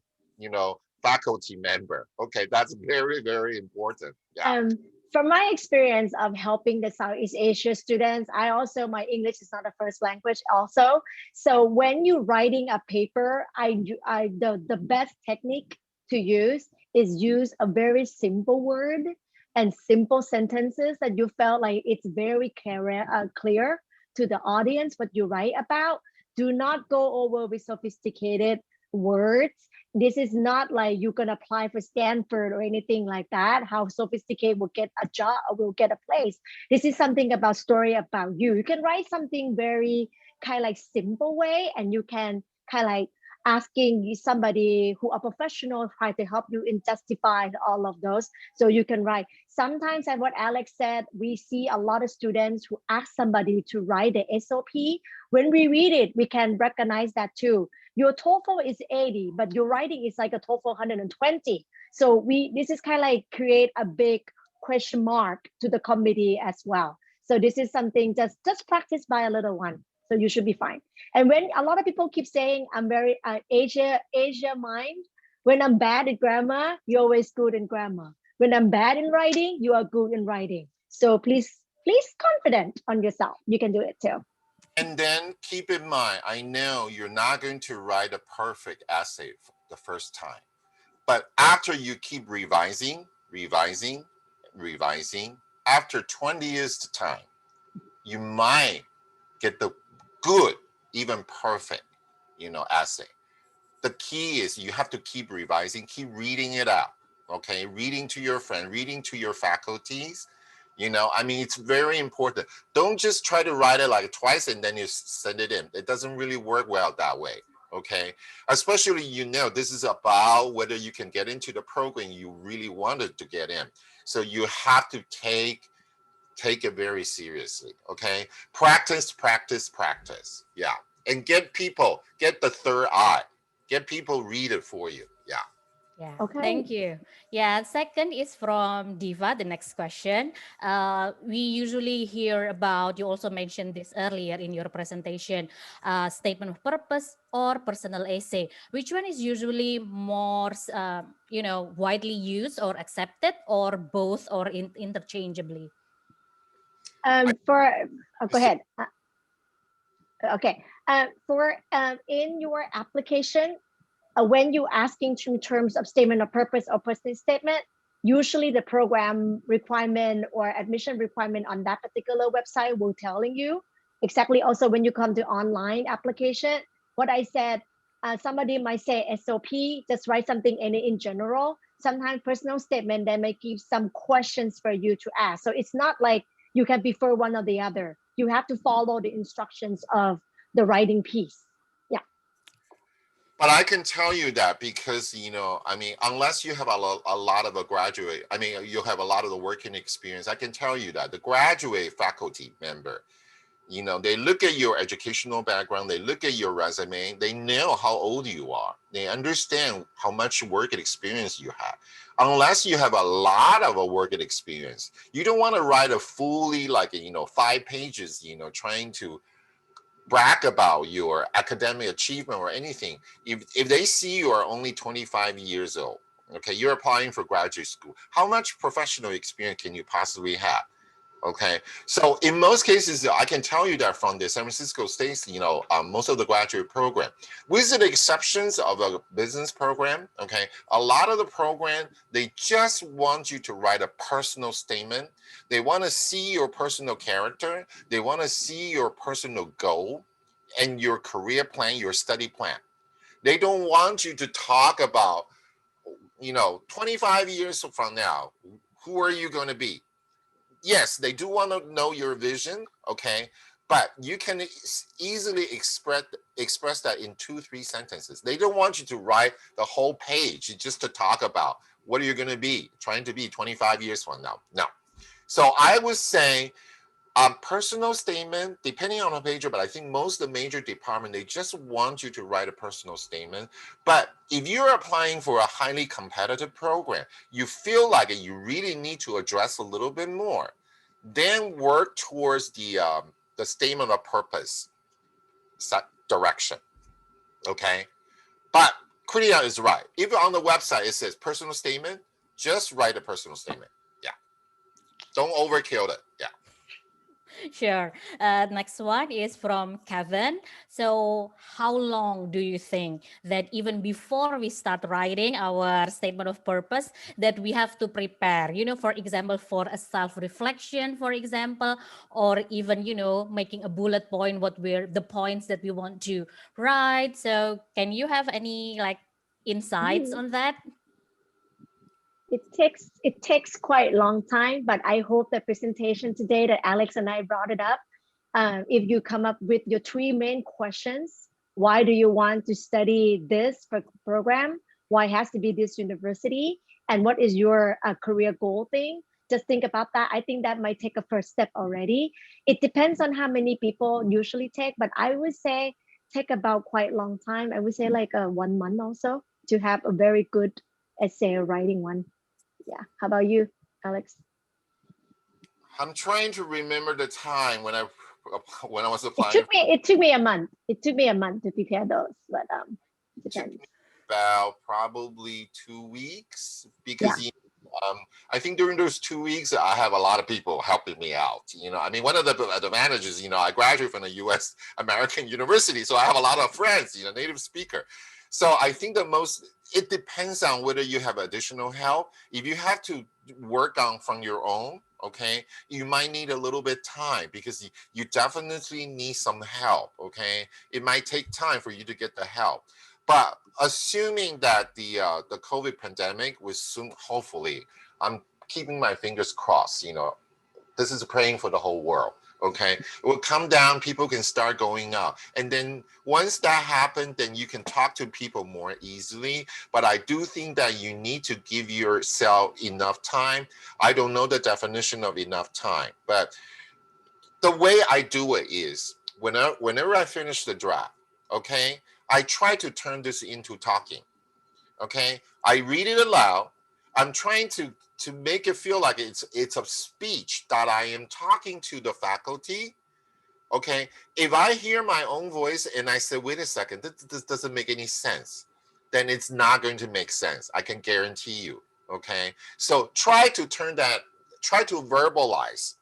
faculty member. Okay, that's very, very important. Yeah. From my experience of helping the Southeast Asia students, my English is not a first language also. So when you're writing a paper, the best technique to use is use a very simple word and simple sentences that you felt like it's very clear to the audience what you write about. Do not go over with sophisticated words. This is not like you can apply for Stanford or anything like that. How sophisticated will get a job or will get a place. This is something about story about you. You can write something very kind of like simple way, and you can kind of like asking somebody who are professional try to help you in justify all of those. So you can write. Sometimes, and what Alex said, we see a lot of students who ask somebody to write the SOP. When we read it, we can recognize that too. Your TOEFL is 80, but your writing is like a TOEFL 120. So this is kind of like create a big question mark to the committee as well. So this is something just practice by a little one. So you should be fine. And when a lot of people keep saying I'm very Asia mind, when I'm bad at grammar, you're always good in grammar. When I'm bad in writing, you are good in writing. So please confident on yourself. You can do it too. And then keep in mind, I know you're not going to write a perfect essay the first time, but after you keep revising, after 20 years to time, you might get the good, even perfect, essay. The key is you have to keep revising, keep reading it out, okay? Reading to your friend, reading to your faculties. I mean, it's very important. Don't just try to write it like twice and then you send it in. It doesn't really work well that way, okay? Especially, this is about whether you can get into the program you really wanted to get in. So you have to take it very seriously, okay? Practice. Yeah. And get the third eye. Get people read it for you. Yeah. Yeah, okay. Thank you. Yeah, second is from Diva, the next question. We usually hear about, you also mentioned this earlier in your presentation, statement of purpose or personal essay. Which one is usually more, widely used or accepted, or both, or interchangeably? Go ahead. Okay. In your application, when you asking in terms of statement of purpose or personal statement, usually the program requirement or admission requirement on that particular website will telling you exactly. Also, when you come to online application, what I said, somebody might say SOP, just write something in general. Sometimes personal statement, they may give some questions for you to ask. So it's not like you can prefer one or the other. You have to follow the instructions of the writing piece. Yeah. But I can tell you that because, I mean, unless you have a lot of a graduate, I mean, you have a lot of the working experience, I can tell you that the graduate faculty member, they look at your educational background, they look at your resume, they know how old you are, they understand how much work experience you have. Unless you have a lot of a work experience, you don't want to write a fully 5 pages, trying to brag about your academic achievement or anything. If they see you are only 25 years old, okay, you're applying for graduate school, how much professional experience can you possibly have? Okay, so in most cases, I can tell you that from the San Francisco State, most of the graduate program, with the exceptions of a business program, okay, a lot of the program, they just want you to write a personal statement. They want to see your personal character. They want to see your personal goal and your career plan, your study plan. They don't want you to talk about, 25 years from now, who are you going to be? Yes, they do want to know your vision, okay, but you can easily express that in 2-3 sentences. They don't want you to write the whole page just to talk about what are you going to be, trying to be 25 years from now. No. So I would say personal statement, depending on the major, but I think most of the major department, they just want you to write a personal statement. But if you're applying for a highly competitive program, you feel like you really need to address a little bit more, then work towards the statement of purpose direction, okay? But Kriya is right. If on the website it says personal statement, just write a personal statement. Yeah. Don't overkill it. Yeah. Sure. Next one is from Kevin. So how long do you think that even before we start writing our statement of purpose that we have to prepare, for example, for a self-reflection, for example, or even, making a bullet point, the points that we want to write. So can you have any insights on that? It takes quite a long time, but I hope the presentation today that Alex and I brought it up, if you come up with your 3 main questions, why do you want to study this program? Why it has to be this university? And what is your career goal thing? Just think about that. I think that might take a first step already. It depends on how many people usually take, but I would say take about quite a long time. I would say 1 month also to have a very good essay writing one. Yeah. How about you, Alex? I'm trying to remember the time when I was applying. It took me a month. It took me a month to prepare those, but depends. About probably 2 weeks because I think during those 2 weeks I have a lot of people helping me out. I mean, one of the advantages, I graduated from a U.S. American university, so I have a lot of friends, native speaker. So I think it depends on whether you have additional help. If you have to work on from your own, okay, you might need a little bit time because you definitely need some help, okay? It might take time for you to get the help. But assuming that the COVID pandemic will soon, hopefully, I'm keeping my fingers crossed, this is praying for the whole world. Okay, it will come down, people can start going out. And then once that happens, then you can talk to people more easily. But I do think that you need to give yourself enough time. I don't know the definition of enough time, but the way I do it is whenever I finish the draft, okay, I try to turn this into talking. Okay, I read it aloud. I'm trying to make it feel like it's a speech that I am talking to the faculty. Okay, if I hear my own voice and I say, wait a second, this doesn't make any sense, then it's not going to make sense. I can guarantee you. Okay, so try to verbalize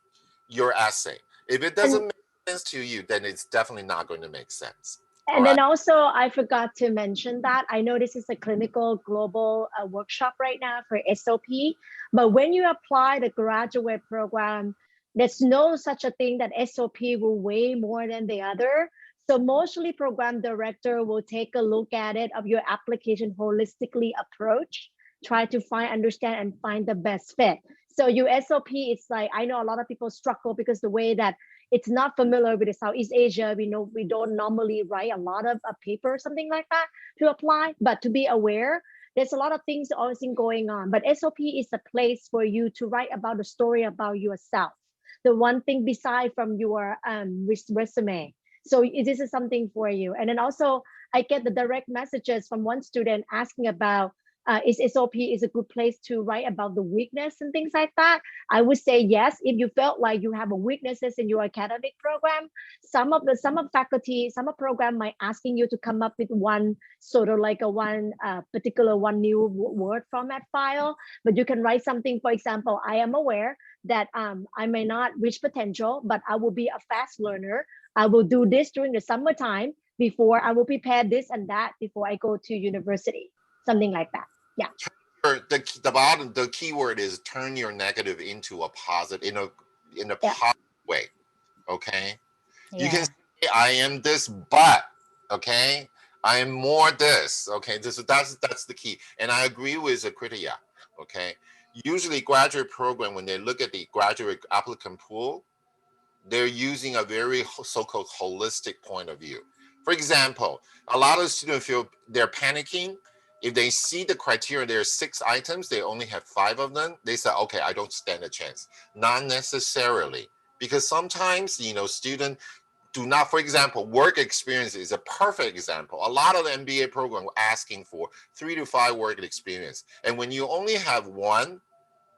your essay. If it doesn't make sense to you, then it's definitely not going to make sense. And then also, I forgot to mention that I know this is a clinical global workshop right now for SOP, but when you apply the graduate program, there's no such a thing that SOP will weigh more than the other. So mostly program director will take a look at it of your application holistically approach, try to find, understand, and find the best fit. So your SOP, it's like, I know a lot of people struggle because the way that it's not familiar with the Southeast Asia. We know we don't normally write a lot of a paper or something like that to apply, but to be aware, there's a lot of things always going on. But SOP is a place for you to write about the story about yourself. The one thing beside from your resume. So this is something for you. And then also I get the direct messages from one student asking about is SOP is a good place to write about the weakness and things like that. I would say yes, if you felt like you have a weaknesses in your academic program. Some of faculty, some of program might asking you to come up with one sort of like a particular new word format file, but you can write something. For example, I am aware that I may not reach potential, but I will be a fast learner. I will do this during the summertime before I will prepare this and that before I go to university. Something like that. Yeah. The key word is turn your negative into a positive in a positive way. Okay. Yeah. You can say I am this, but okay, I am more this. Okay, that's the key. And I agree with Kritia. Okay. Usually graduate program, when they look at the graduate applicant pool, they're using a very so-called holistic point of view. For example, a lot of students feel they're panicking. If they see the criteria, there are 6 items, they only have 5 of them, they say, okay, I don't stand a chance. Not necessarily, because sometimes, students do not, for example, work experience is a perfect example. A lot of the MBA program are asking for 3 to 5 work experience. And when you only have 1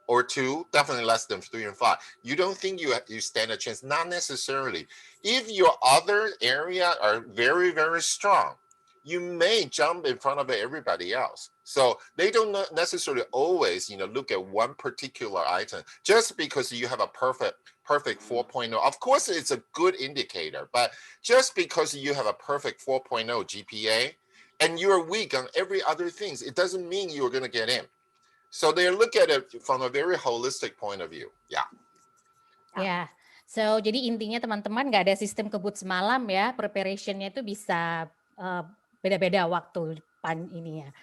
or 2, definitely less than 3 and 5, you don't think you stand a chance? Not necessarily. If your other area are very, very strong, you may jump in front of everybody else. So they don't necessarily always, look at one particular item. Just because you have a perfect 4.0, of course it's a good indicator, but just because you have a perfect 4.0 GPA and you're weak on every other things, it doesn't mean you're going to get in. So they look at it from a very holistic point of view. Yeah. Yeah. So jadi intinya teman-teman nggak ada sistem kebut semalam ya, preparationnya itu bisa beda-beda waktu ini ya.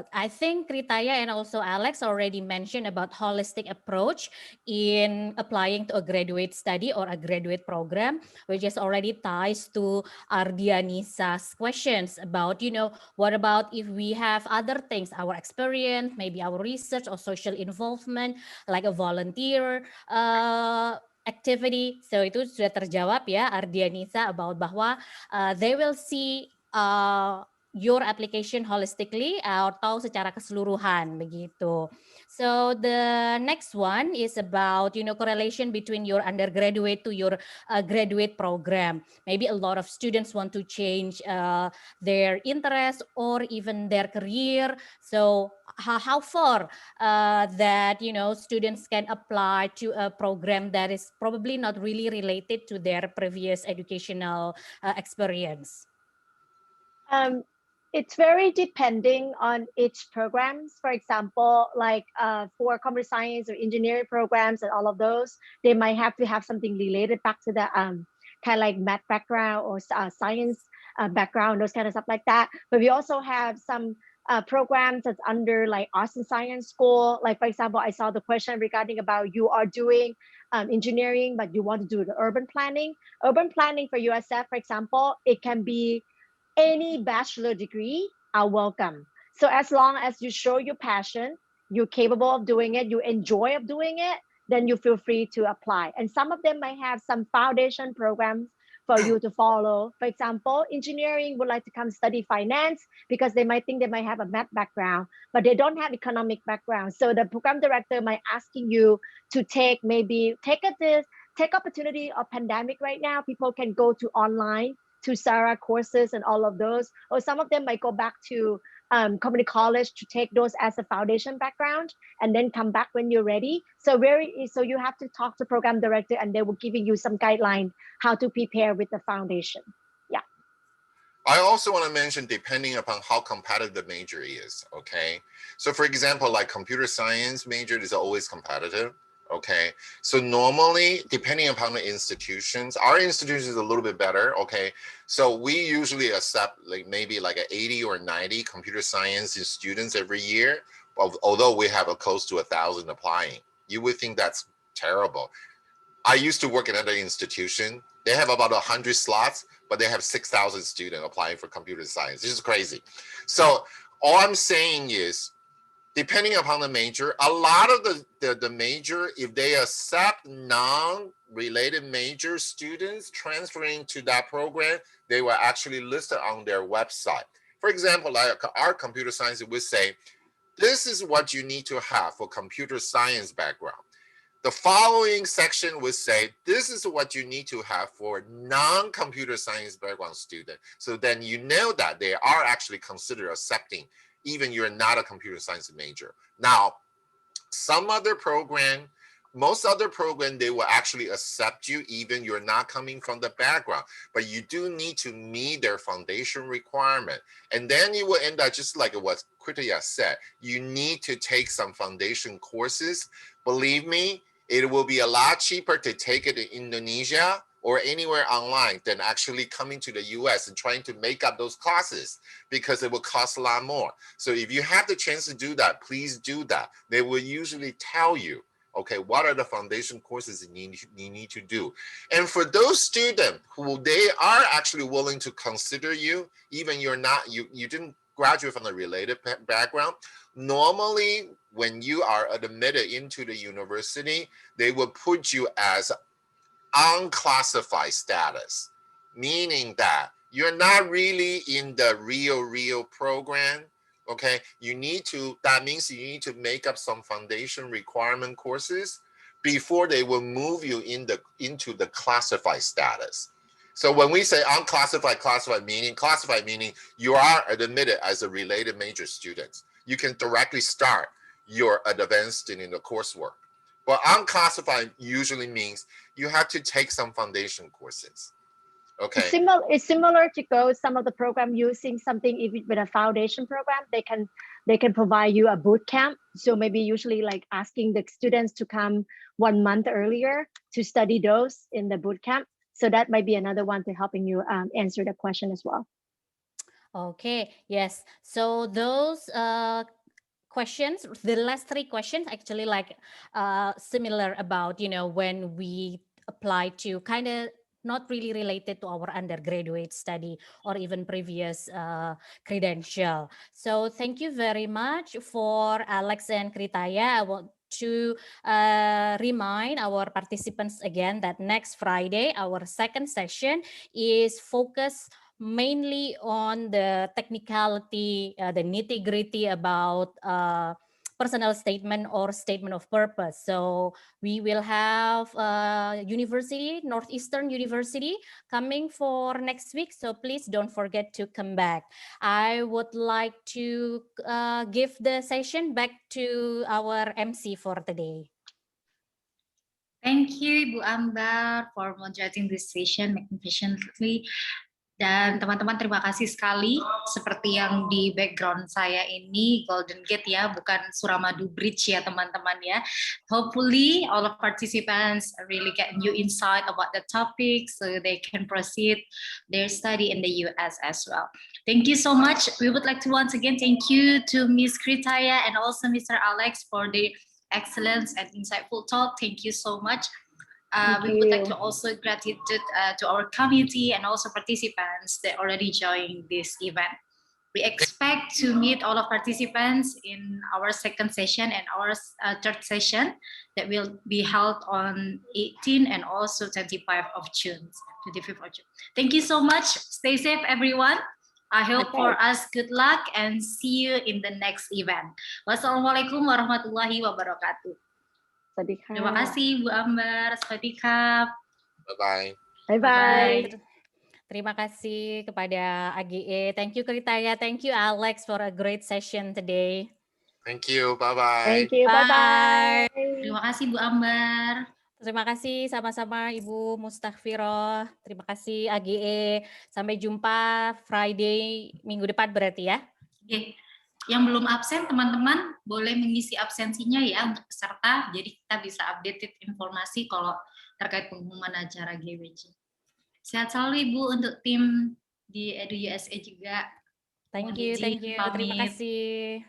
I think Kritaya and also Alex already mentioned about holistic approach in applying to a graduate study or a graduate program, which is already ties to Ardianisa's questions about, what about if we have other things, our experience, maybe our research or social involvement, like a volunteer activity. So itu sudah terjawab ya Ardianisa about bahwa they will see your application holistically atau secara keseluruhan begitu. So the next one is about correlation between your undergraduate to your graduate program. Maybe a lot of students want to change their interest or even their career. So how far that students can apply to a program that is probably not really related to their previous educational experience? It's very depending on each programs. For example, like for computer science or engineering programs and all of those, they might have to have something related back to the kind of like math background or science background, those kind of stuff like that. But we also have some programs that's under like arts and science school. Like for example, I saw the question regarding about you are doing engineering, but you want to do the urban planning. Urban planning for USF, for example, it can be any bachelor degree are welcome. So as long as you show your passion, you're capable of doing it, you enjoy of doing it, then you feel free to apply. And some of them might have some foundation programs for you to follow. For example, engineering would like to come study finance because they might think they might have a math background, but they don't have economic background. So the program director might asking you to take opportunity of pandemic right now. People can go to online to SARA courses and all of those, or some of them might go back to community college to take those as a foundation background and then come back when you're ready. So you have to talk to program director and they will giving you some guideline how to prepare with the foundation. Yeah. I also want to mention, depending upon how competitive the major is, okay? So for example, like computer science major is always competitive, okay? So normally, depending upon the institutions, our institution is a little bit better, okay? So we usually accept like maybe like 80 or 90 computer science students every year, although we have close to 1,000 applying. You would think that's terrible. I used to work at another institution. They have about 100 slots, but they have 6,000 students applying for computer science. This is crazy. So all I'm saying is, depending upon the major, a lot of the major, if they accept non-related major students transferring to that program, they will actually list it on their website. For example, like our computer science would say, this is what you need to have for computer science background. The following section would say, this is what you need to have for non-computer science background student. So then you know that they are actually considered accepting, even you're not a computer science major. Now, some other program, most other program, they will actually accept you even you're not coming from the background, but you do need to meet their foundation requirement. And then you will end up just like what Kritaya said, you need to take some foundation courses. Believe me, it will be a lot cheaper to take it in Indonesia or anywhere online than actually coming to the US and trying to make up those classes, because it will cost a lot more. So if you have the chance to do that, please do that. They will usually tell you, okay, what are the foundation courses you need to do? And for those students who they are actually willing to consider you, even you didn't graduate from a related background, normally when you are admitted into the university, they will put you as unclassified status, meaning that you're not really in the real program. Okay, that means you need to make up some foundation requirement courses before they will move you into the classified status. So when we say unclassified, classified meaning you are admitted as a related major student. You can directly start your advanced in the coursework. But unclassified usually means you have to take some foundation courses. Okay. It's similar to go some of the program using something with a foundation program. They can provide you a boot camp. So maybe usually like asking the students to come 1 month earlier to study those in the boot camp. So that might be another one to helping you answer the question as well. Okay, yes. So those questions, the last 3 questions actually like similar about, when we apply to kind of not really related to our undergraduate study or even previous credential. So thank you very much for Alex and Kritaya. I want to remind our participants again that next Friday, our second session is focused mainly on the technicality, the nitty-gritty about personal statement or statement of purpose. So we will have university, Northeastern University coming for next week. So please don't forget to come back. I would like to give the session back to our MC for today. Thank you, Ibu Ambar, for moderating this session magnificently. Dan teman-teman terima kasih sekali, seperti yang di background saya ini Golden Gate ya, bukan Suramadu Bridge ya teman-teman ya. Hopefully all of participants really get new insight about the topic so they can proceed their study in the US as well. Thank you so much. We would like to once again thank you to Ms. Kritaya and also Mr. Alex for the excellent and insightful talk. Thank you so much. We would like to also gratitude to our community and also participants that already joined this event. We expect to meet all of participants in our second session and our third session that will be held on 18 and also 25th of June. Thank you so much. Stay safe, everyone. I hope for us good luck and see you in the next event. Wassalamualaikum warahmatullahi wabarakatuh. Terima kasih Bu Ambar. Selamat. Bye-bye. Bye-bye. Terima kasih kepada AGE. Thank you Kritaya. Thank you Alex for a great session today. Thank you. Bye-bye. Thank you. Bye-bye. Terima kasih Bu Ambar. Terima kasih sama-sama Ibu Mustakfiroh. Terima kasih AGE. Sampai jumpa Friday minggu depan berarti ya. Oke. Yang belum absen teman-teman boleh mengisi absensinya ya untuk peserta. Jadi kita bisa updated informasi kalau terkait pengumuman acara GWC. Sehat selalu Ibu untuk tim di Edu USA juga. Thank you. Terima kasih.